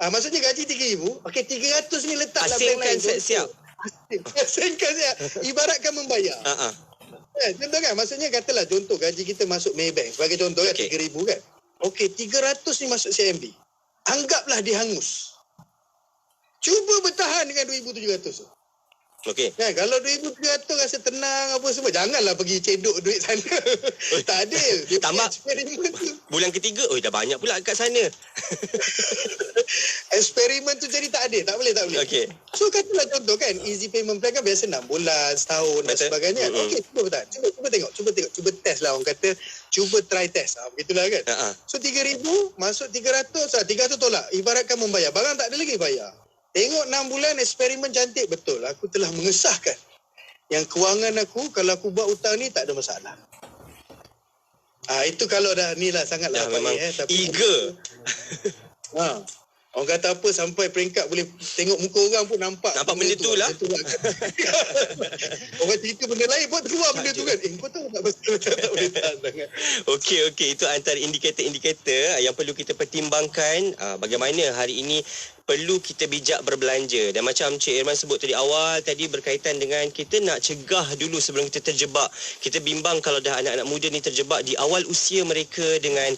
Maksudnya gaji 3,000, okey, 300 ni letaklah bank lain. Siap. Asingkan siap. Ibaratkan membayar. Contoh kan, maksudnya katalah contoh gaji kita masuk Maybank. Sebagai contoh kan, 3,000 kan. Okey, 300 ni masuk CIMB. Anggaplah dia hangus. Cuba bertahan dengan 2,700 tu. Okey. Kan, kalau 2,300 rasa tenang apa semua, janganlah pergi cedok duit sana. Tak ada. Dia tambah eksperimen tu. Bulan ketiga, dah banyak pula kat sana. Eksperimen tu jadi tak ada. Tak boleh. Okey. So, katalah contoh kan, easy payment plan kan biasa 6 bulan, setahun dan sebagainya. Okey, cuba bertahan. Cuba tengok. Cuba test lah orang kata. Cuba try test. Begitulah kan. So, 3,000 masuk 300. 300 tolak. Ibaratkan membayar. Barang tak ada lagi bayar. Tengok 6 bulan eksperimen cantik. Betul. Aku telah mengesahkan yang kewangan aku, kalau aku buat hutang ni tak ada masalah. Itu kalau dah ni lah sangatlah memang tapi eager. Orang kata apa sampai peringkat boleh tengok muka orang pun nampak benda tu lah. Orang cerita benda lain pun keluar benda tu kan. Kau tahu tak pasal tak boleh tahan sangat. Okey, itu antara indikator-indikator yang perlu kita pertimbangkan bagaimana hari ini perlu kita bijak berbelanja. Dan macam Cik Irman sebut tadi awal tadi berkaitan dengan kita nak cegah dulu sebelum kita terjebak. Kita bimbang kalau dah anak-anak muda ni terjebak di awal usia mereka dengan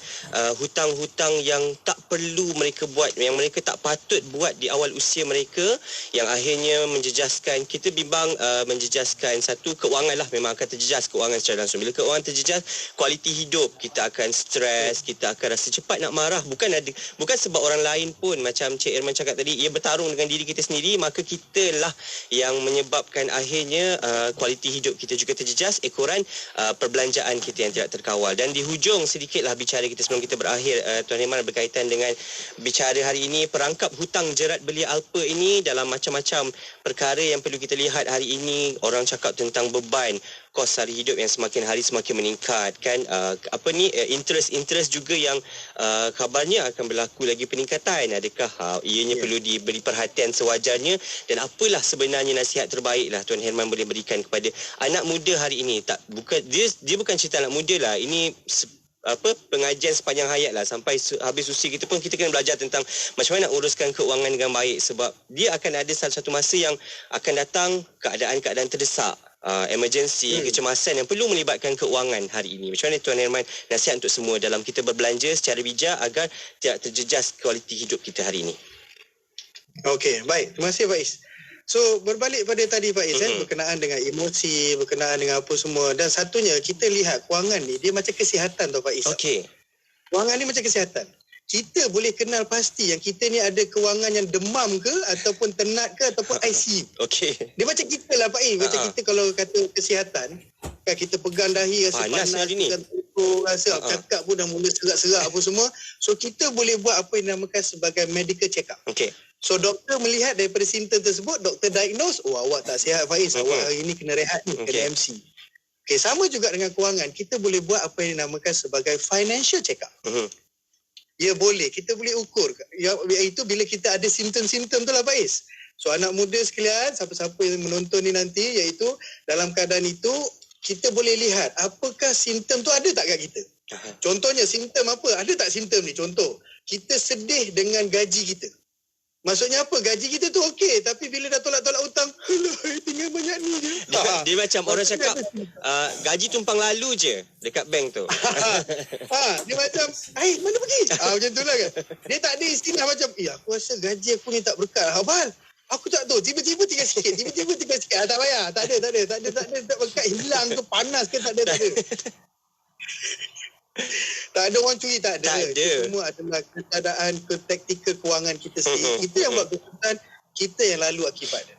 hutang-hutang yang tak perlu mereka buat, yang mereka tak patut buat di awal usia mereka, yang akhirnya menjejaskan, kita bimbang menjejaskan satu kewangan lah, memang akan terjejas kewangan secara langsung. Bila kewangan terjejas, kualiti hidup kita akan stres, kita akan rasa cepat nak marah, bukan sebab orang lain pun. Macam Cik Irman cakap tadi, ia bertarung dengan diri kita sendiri, maka kitalah yang menyebabkan akhirnya kualiti hidup kita juga terjejas, ekoran perbelanjaan kita yang tidak terkawal. Dan di hujung sedikitlah bicara kita sebelum kita berakhir, Tuan Irman, berkaitan dengan bicara hari ini, perangkap hutang jerat belia alpa ini dalam macam-macam perkara yang perlu kita lihat hari ini. Orang cakap tentang beban kos sara hidup yang semakin hari semakin meningkat kan, interest juga yang kabarnya akan berlaku lagi peningkatan. Adakah ianya perlu diberi perhatian sewajarnya, dan apalah sebenarnya nasihat terbaiklah Tuan Herman boleh berikan kepada anak muda hari ini? Dia bukan cerita anak muda lah, ini pengajian sepanjang hayat lah, sampai habis usia kita pun kita kena belajar tentang macam mana nak uruskan keuangan dengan baik, sebab dia akan ada satu masa yang akan datang keadaan-keadaan terdesak, emergency, kecemasan yang perlu melibatkan keuangan hari ini. Macam mana Tuan Herman nasihat untuk semua dalam kita berbelanja secara bijak agar tidak terjejas kualiti hidup kita hari ini? Okey, baik. Terima kasih Faiz. So berbalik pada tadi Faiz, berkenaan dengan emosi, berkenaan dengan apa semua, dan satunya kita lihat kewangan ni dia macam kesihatan tau Faiz. Okey. Kewangan ni macam kesihatan. Kita boleh kenal pasti yang kita ni ada kewangan yang demam ke ataupun tenat ke ataupun ICU. Okey. Dia macam kita lah Pak Macam kita kalau kata kesihatan, kan kita pegang dahi rasa panas hari ni. Rasa cakap pun dah mula serak-serak apa semua. So kita boleh buat apa yang dinamakan sebagai medical check up. Okey. So doktor melihat daripada simptom tersebut, doktor diagnose, awak tak sihat Faiz, awak hari ni kena rehat ni, kena MC. Okey, sama juga dengan kewangan, kita boleh buat apa yang dinamakan sebagai financial check up. Ya boleh, kita boleh ukur. Itu bila kita ada simptom-simptom tu lah Faiz. So anak muda sekalian, siapa-siapa yang menonton ni nanti, iaitu dalam keadaan itu, kita boleh lihat apakah simptom tu ada tak kat kita. Contohnya simptom apa? Ada tak simptom ni? Contoh, kita sedih dengan gaji kita. Maksudnya apa? Gaji kita tu okey, tapi bila dah tolak-tolak hutang, tinggal banyak ni je. Dia macam orang cakap gaji tumpang lalu je dekat bank tu. Dia macam, mana pergi? Macam tu lah kan. Dia tak ada istilah macam, aku rasa gaji aku ni tak berkat. Abang, aku tak tahu. Tiba-tiba tinggal sikit. Tak payah. Tak ada. Tak berkat. Hilang ke panas ke tak ada. Tak ada orang curi, tak ada. Itu semua adalah keadaan taktikal kewangan kita sendiri. Kita yang buat keputusan, kita yang lalu akibat dia.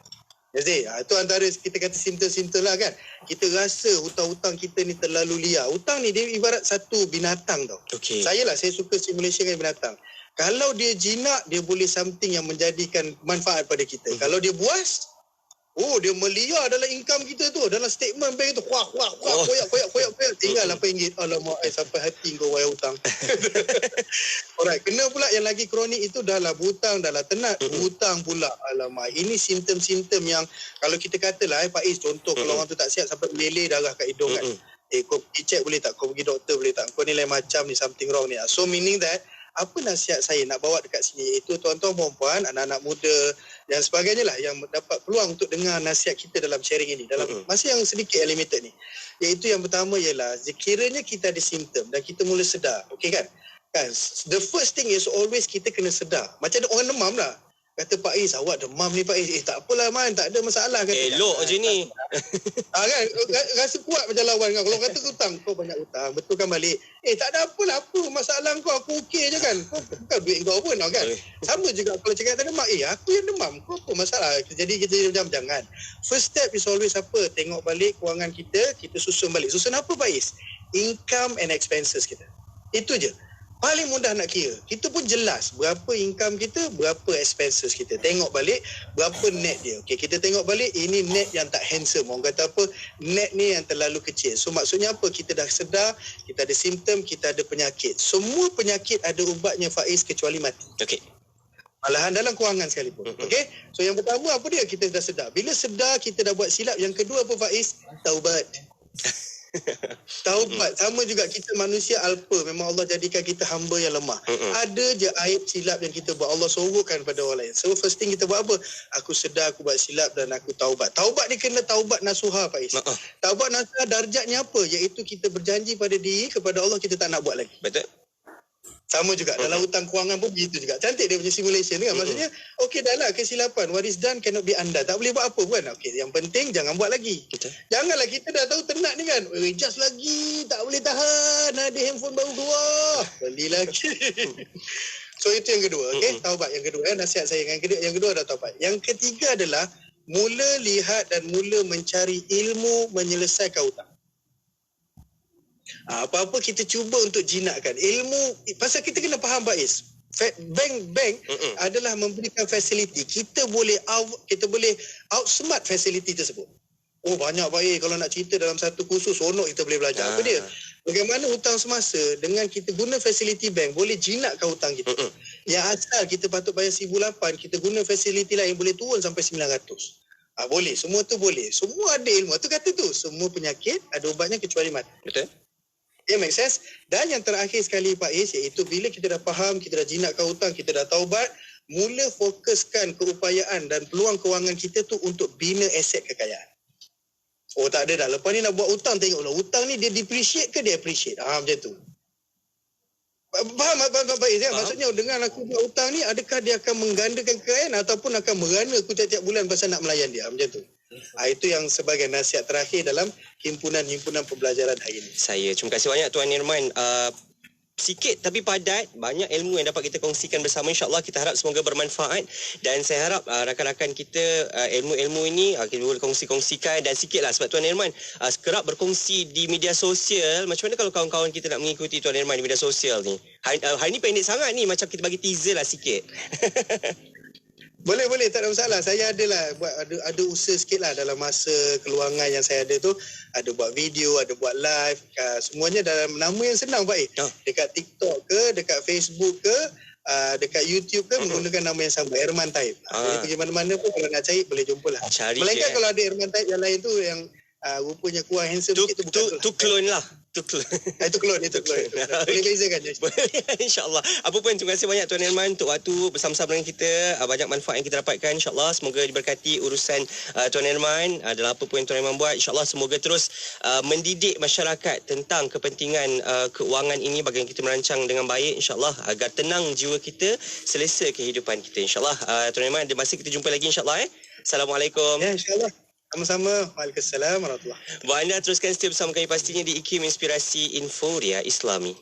Jadi, itu antara kita kata simptom-simptom lah kan. Kita rasa hutang-hutang kita ni terlalu liar. Hutang ni dia ibarat satu binatang tau. Okay. Saya suka simulation dengan binatang. Kalau dia jinak, dia boleh something yang menjadikan manfaat pada kita. Kalau dia buas, dia meliar dalam income kita tu. Dalam statement bank tu, koyak. Tinggal RM8. Alamak, sampai hati kau bayar hutang. Alright, kena pula yang lagi kronik itu dah lah hutang, dah lah tenat. Hutang pula. Alamak, ini simptom-simptom yang kalau kita katalah, Faiz, contoh kalau orang tu tak sihat sampai meleleh darah kat hidung kan. Kau pergi check boleh tak? Kau pergi doktor boleh tak? Kau ni lain macam ni, something wrong ni. So meaning that, apa nasihat saya nak bawa dekat sini, itu tuan-tuan perempuan, anak-anak muda dan sebagainya lah yang dapat peluang untuk dengar nasihat kita dalam sharing ini dalam masa yang sedikit limited ni, iaitu yang pertama ialah sekiranya kita ada simptom dan kita mula sedar, okey kan, the first thing is always kita kena sedar. Macam ada orang demam lah, kata Pak Is, awak demam ni Pak Is. Tak apalah Man, tak ada masalah. Kata, elok je ni. Kan, rasa kuat macam lawan kan. Kalau kata hutang, kau banyak hutang, betulkan balik. Tak ada apalah, apa masalah kau, aku okey je kan. Bukan duit kau pun kan. Sama juga kalau cakap tak demam, aku yang demam, kau apa masalah. Jadi kita jangan. First step is always apa? Tengok balik kewangan kita, kita susun balik. Susun apa Pak Is? Income and expenses kita. Itu je. Paling mudah nak kira. Kita pun jelas berapa income kita, berapa expenses kita. Tengok balik berapa net dia. Okey, kita tengok balik ini net yang tak handsome. Orang kata apa? Net ni yang terlalu kecil. So maksudnya apa? Kita dah sedar, kita ada simptom, kita ada penyakit. Semua penyakit ada ubatnya Faiz kecuali mati. Okey. Malahan dalam kewangan sekalipun. Okey? So yang pertama apa dia? Kita dah sedar. Bila sedar kita dah buat silap. Yang kedua apa Faiz? Taubat. Taubat. Sama juga kita manusia alpa. Memang Allah jadikan kita hamba yang lemah. Ada je aib silap yang kita buat. Allah sorokkan pada orang lain. So first thing kita buat apa? Aku sedar aku buat silap dan aku taubat. Taubat ni kena taubat nasuha Faiz. Taubat nasuha darjatnya apa? Iaitu kita berjanji pada diri kepada Allah kita tak nak buat lagi. Betul. Sama juga dalam hutang kewangan pun begitu juga. Cantik dia punya simulation kan. Maksudnya okey dah lah kesilapan. What is done cannot be undone. Tak boleh buat apa pun. Okey, yang penting jangan buat lagi. Janganlah kita dah tahu tenat ni kan. Just lagi tak boleh tahan. Ada handphone baru keluar. Beli lagi. So itu yang kedua. Okey, taubat yang kedua. Nasihat saya yang kedua adalah taubat. Yang ketiga adalah mula lihat dan mula mencari ilmu menyelesaikan hutang. Apa-apa kita cuba untuk jinakkan ilmu, pasal kita kena faham Faiz, bank adalah memberikan fasiliti. Kita boleh outsmart fasiliti tersebut. Oh banyak baik kalau nak cerita dalam satu kursus seronok kita boleh belajar. Apa dia? Bagaimana hutang semasa dengan kita guna fasiliti bank boleh jinakkan hutang kita. Yang asal kita patut bayar 1,800, kita guna fasiliti lain boleh turun sampai 900. Boleh, semua tu boleh. Semua ada ilmu. Tu kata tu, semua penyakit ada ubatnya kecuali mati. Betul. Ya, make sense. Dan yang terakhir sekali Pak Is, iaitu bila kita dah faham, kita dah jinakkan hutang, kita dah taubat, mula fokuskan keupayaan dan peluang kewangan kita tu untuk bina aset kekayaan. Oh tak ada dah. Lepas ni nak buat hutang, tengoklah. Hutang ni dia depreciate ke dia appreciate? Macam tu. Faham Pak Is? Maksudnya dengan aku buat hutang ni, adakah dia akan menggandakan kekayaan ataupun akan merana aku tiap-tiap bulan pasal nak melayan dia? Macam tu. Itu yang sebagai nasihat terakhir dalam himpunan pembelajaran hari ini. Terima kasih banyak Tuan Irman. Sikit tapi padat, banyak ilmu yang dapat kita kongsikan bersama. InsyaAllah kita harap semoga bermanfaat. Dan saya harap rakan-rakan kita ilmu-ilmu ini kita boleh kongsikan. Dan sikitlah sebab Tuan Irman kerap berkongsi di media sosial. Macam mana kalau kawan-kawan kita nak mengikuti Tuan Irman di media sosial ni? Hari ni pendek sangat ni, macam kita bagi teaser lah sikit. Boleh, tak ada masalah. Saya ada usaha sikit lah dalam masa keluangan yang saya ada tu. Ada buat video, ada buat live. Semuanya dalam nama yang senang Pak. Dekat TikTok ke, dekat Facebook ke, dekat YouTube ke, menggunakan nama yang sama, Irman Taib. Jadi pergi mana-mana pun kalau nak cari, boleh jumpa lah. Melainkan kalau ada Irman Taib yang lain tu yang rupanya kurang handsome sikit tu bukan. Tu clone lah. Itu clone. Boleh bezakan je. InsyaAllah. Apa pun, terima kasih banyak Tuan Irman untuk waktu bersama-sama dengan kita. Banyak manfaat yang kita dapatkan. InsyaAllah semoga diberkati urusan Tuan Irman dalam apa pun yang Tuan Irman buat. InsyaAllah semoga terus mendidik masyarakat tentang kepentingan keuangan ini, bagaimana kita merancang dengan baik InsyaAllah agar tenang jiwa kita, selesa kehidupan kita InsyaAllah. Tuan Irman, ada masa kita jumpa lagi InsyaAllah. Assalamualaikum. Ya, InsyaAllah. Sama-sama. Waalaikumsalam warahmatullahi. Anda teruskan setia bersama kami pastinya di IKIM Inspirasi Inforia Islami.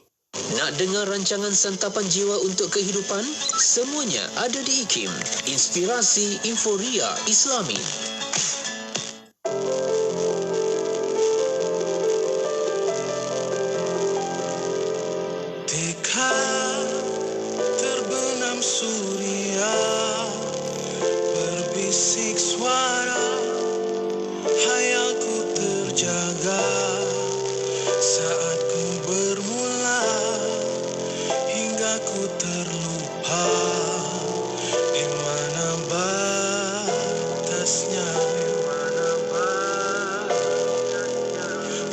Nak dengar rancangan santapan jiwa untuk kehidupan? Semuanya ada di IKIM Inspirasi Inforia Islami. Dekat terbenam suria, berbisik suara, hayalku terjaga saat ku bermula hingga ku terlupa di mana batasnya.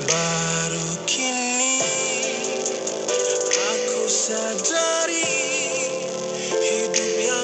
Baru kini aku sadari hidup yang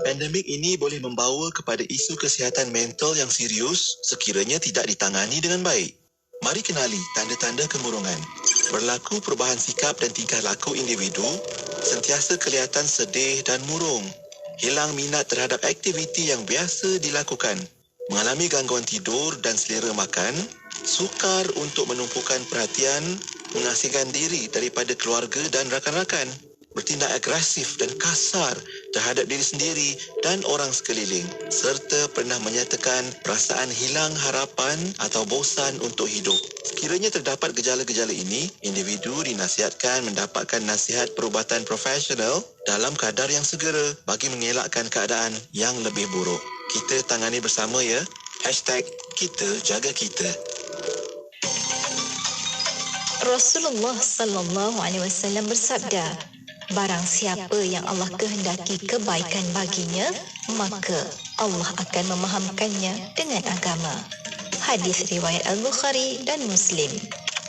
Pandemik ini boleh membawa kepada isu kesihatan mental yang serius sekiranya tidak ditangani dengan baik. Mari kenali tanda-tanda kemurungan. Berlaku perubahan sikap dan tingkah laku individu, sentiasa kelihatan sedih dan murung. Hilang minat terhadap aktiviti yang biasa dilakukan. Mengalami gangguan tidur dan selera makan, sukar untuk menumpukan perhatian, mengasingkan diri daripada keluarga dan rakan-rakan, bertindak agresif dan kasar terhadap diri sendiri dan orang sekeliling, serta pernah menyatakan perasaan hilang harapan atau bosan untuk hidup. Sekiranya terdapat gejala-gejala ini, individu dinasihatkan mendapatkan nasihat perubatan profesional dalam kadar yang segera bagi mengelakkan keadaan yang lebih buruk. Kita tangani bersama ya. #KitaJagaKita. Rasulullah sallallahu alaihi wasallam bersabda, barang siapa yang Allah kehendaki kebaikan baginya, maka Allah akan memahamkannya dengan agama. Hadis riwayat Al-Bukhari dan Muslim.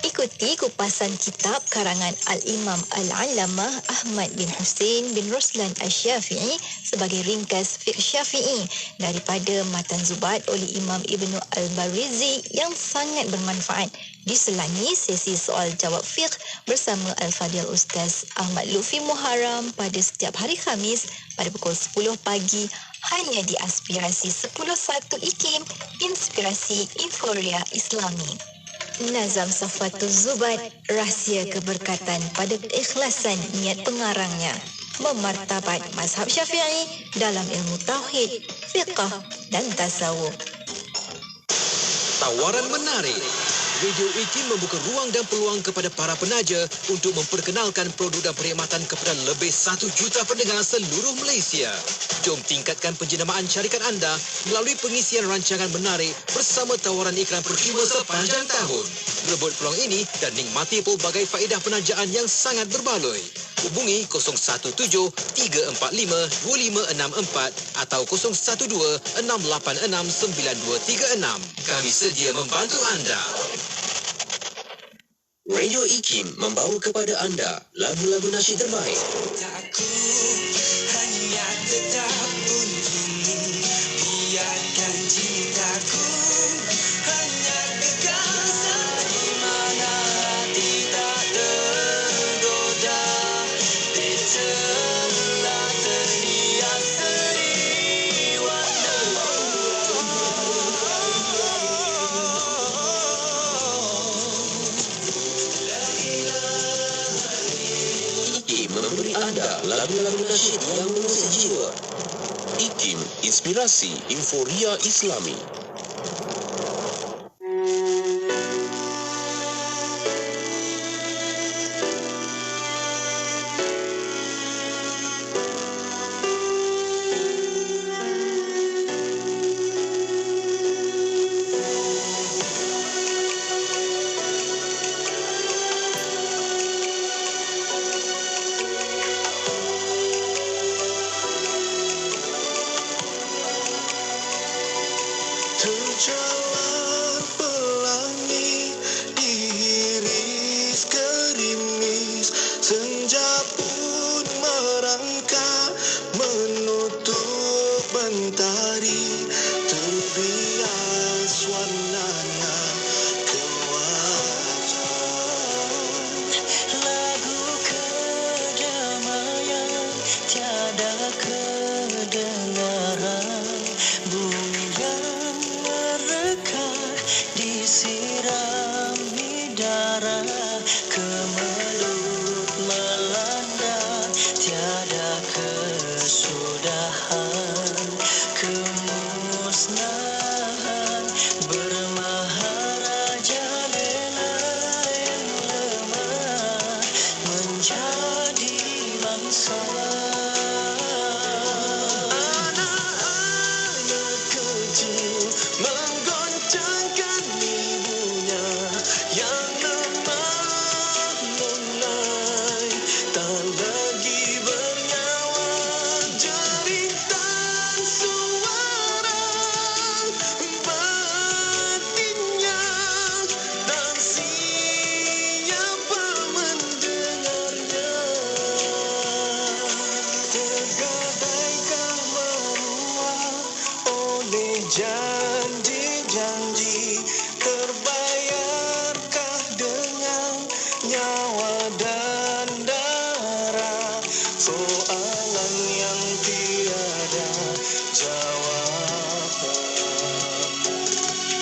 Ikuti kupasan kitab karangan Al-Imam Al-Allamah Ahmad bin Hussein bin Ruslan Asy-Syafi'i sebagai ringkas fiqh Syafi'i daripada Matan Zubat oleh Imam Ibnu Al-Barizi yang sangat bermanfaat. Diselangi sesi soal jawab fiqh bersama Al-Fadhil Ustaz Ahmad Lutfi Muharram pada setiap hari Khamis pada pukul 10 pagi hanya di Aspirasi 101 IKIM, Inspirasi Inforia Islami. Nazam Safatul Zubat, rahsia keberkatan pada keikhlasan niat pengarangnya, memartabat mazhab Syafi'i dalam ilmu tauhid, fiqh dan tasawuf. Tawaran menarik. Radio IKIM membuka ruang dan peluang kepada para penaja untuk memperkenalkan produk dan perkhidmatan kepada lebih 1 juta pendengar seluruh Malaysia. Jom tingkatkan penjenamaan syarikat anda melalui pengisian rancangan menarik bersama tawaran iklan percuma sepanjang tahun. Rebut peluang ini dan nikmati pelbagai faedah penajaan yang sangat berbaloi. Hubungi 017-345-2564 atau 012-686-9236. Kami sedia membantu anda. Radio IKIM membawa kepada anda lagu-lagu nasyid terbaik. Aku hanya tetap untukmu, biarkan cintaku hanya kekal di mana hati tak tergoda, di celah terhias seri warna. Memberi anda lagu-lagu nasyid yang mengusik jiwa. IKIM, Inspirasi Inforia Islami. Terjalar pelangi diiris gerimis, senja pun merangkak menutup mentari, terbias warnanya kewajaran. Lagu kedamaian tiada kedengaran, disirami darah, kemelut melanda, tiada kesudahan, kemusnahan, bermaharaja lela yang lemah, menjadi bangsa. Anak-anak kecil menggoncangkan ibunya yang lemah lunai, tak lagi bernyawa, derita janji-janji terbayarkah dengan nyawa dan darah? Soalan yang tiada jawaban.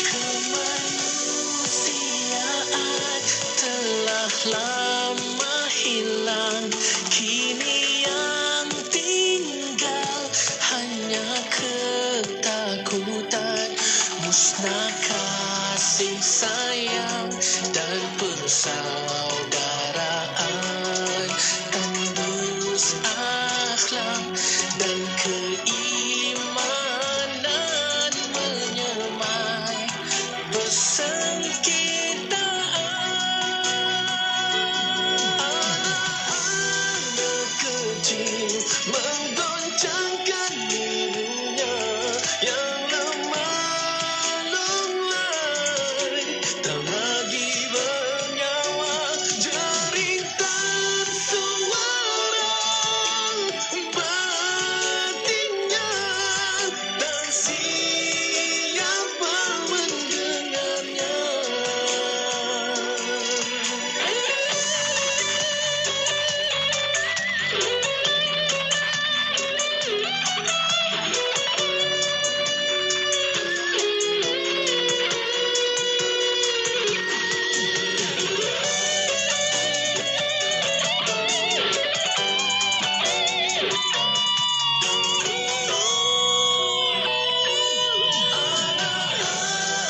Kemanusiaan telah lama hilang, kini yang tinggal hanya ketakutan. Musnah kasih sayang dan persaudaraan, tandus akhlak dan keimanan menyemai persengketaan. Anak kecil menggoncangkan ibunya yang lemah lunglai, tak lagi bernyawa, jeritan suara batinnya, dan siapa mendengarnya.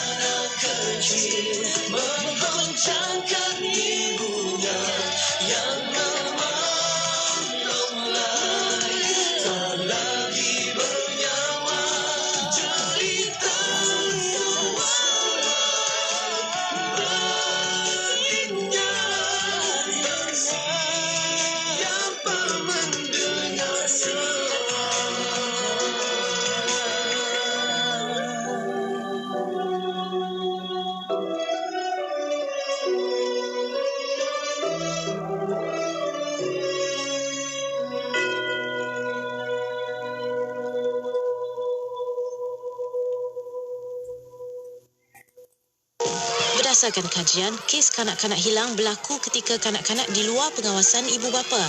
Anak kecil menggoncangkan ibunya yang lemah lunglai, tak lagi bernyawa, jeritan suara batinnya, dan siapa mendengar Berdasarkan kajian, kes kanak-kanak hilang berlaku ketika kanak-kanak di luar pengawasan ibu bapa.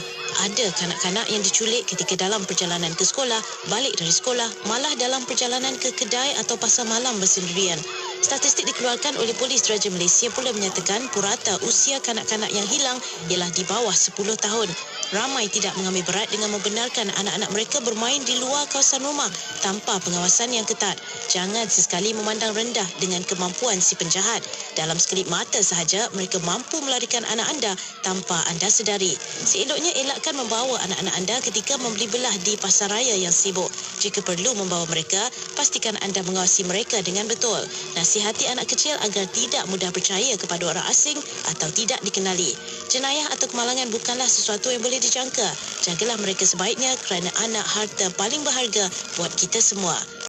Ada kanak-kanak yang diculik ketika dalam perjalanan ke sekolah, balik dari sekolah, malah dalam perjalanan ke kedai atau pasar malam bersendirian. Statistik dikeluarkan oleh Polis Diraja Malaysia pula menyatakan purata usia kanak-kanak yang hilang ialah di bawah 10 tahun. Ramai tidak mengambil berat dengan membenarkan anak-anak mereka bermain di luar kawasan rumah tanpa pengawasan yang ketat. Jangan sesekali memandang rendah dengan kemampuan si penjahat. Dalam sekelip mata sahaja, mereka mampu melarikan anak anda tanpa anda sedari. Seeloknya elakkan membawa anak-anak anda ketika membeli belah di pasar raya yang sibuk. Jika perlu membawa mereka, pastikan anda mengawasi mereka dengan betul. Nasihati anak kecil agar tidak mudah percaya kepada orang asing atau tidak dikenali. Jenayah atau kemalangan bukanlah sesuatu yang boleh dijangka. Jagalah mereka sebaiknya kerana anak harta paling berharga buat kita semua.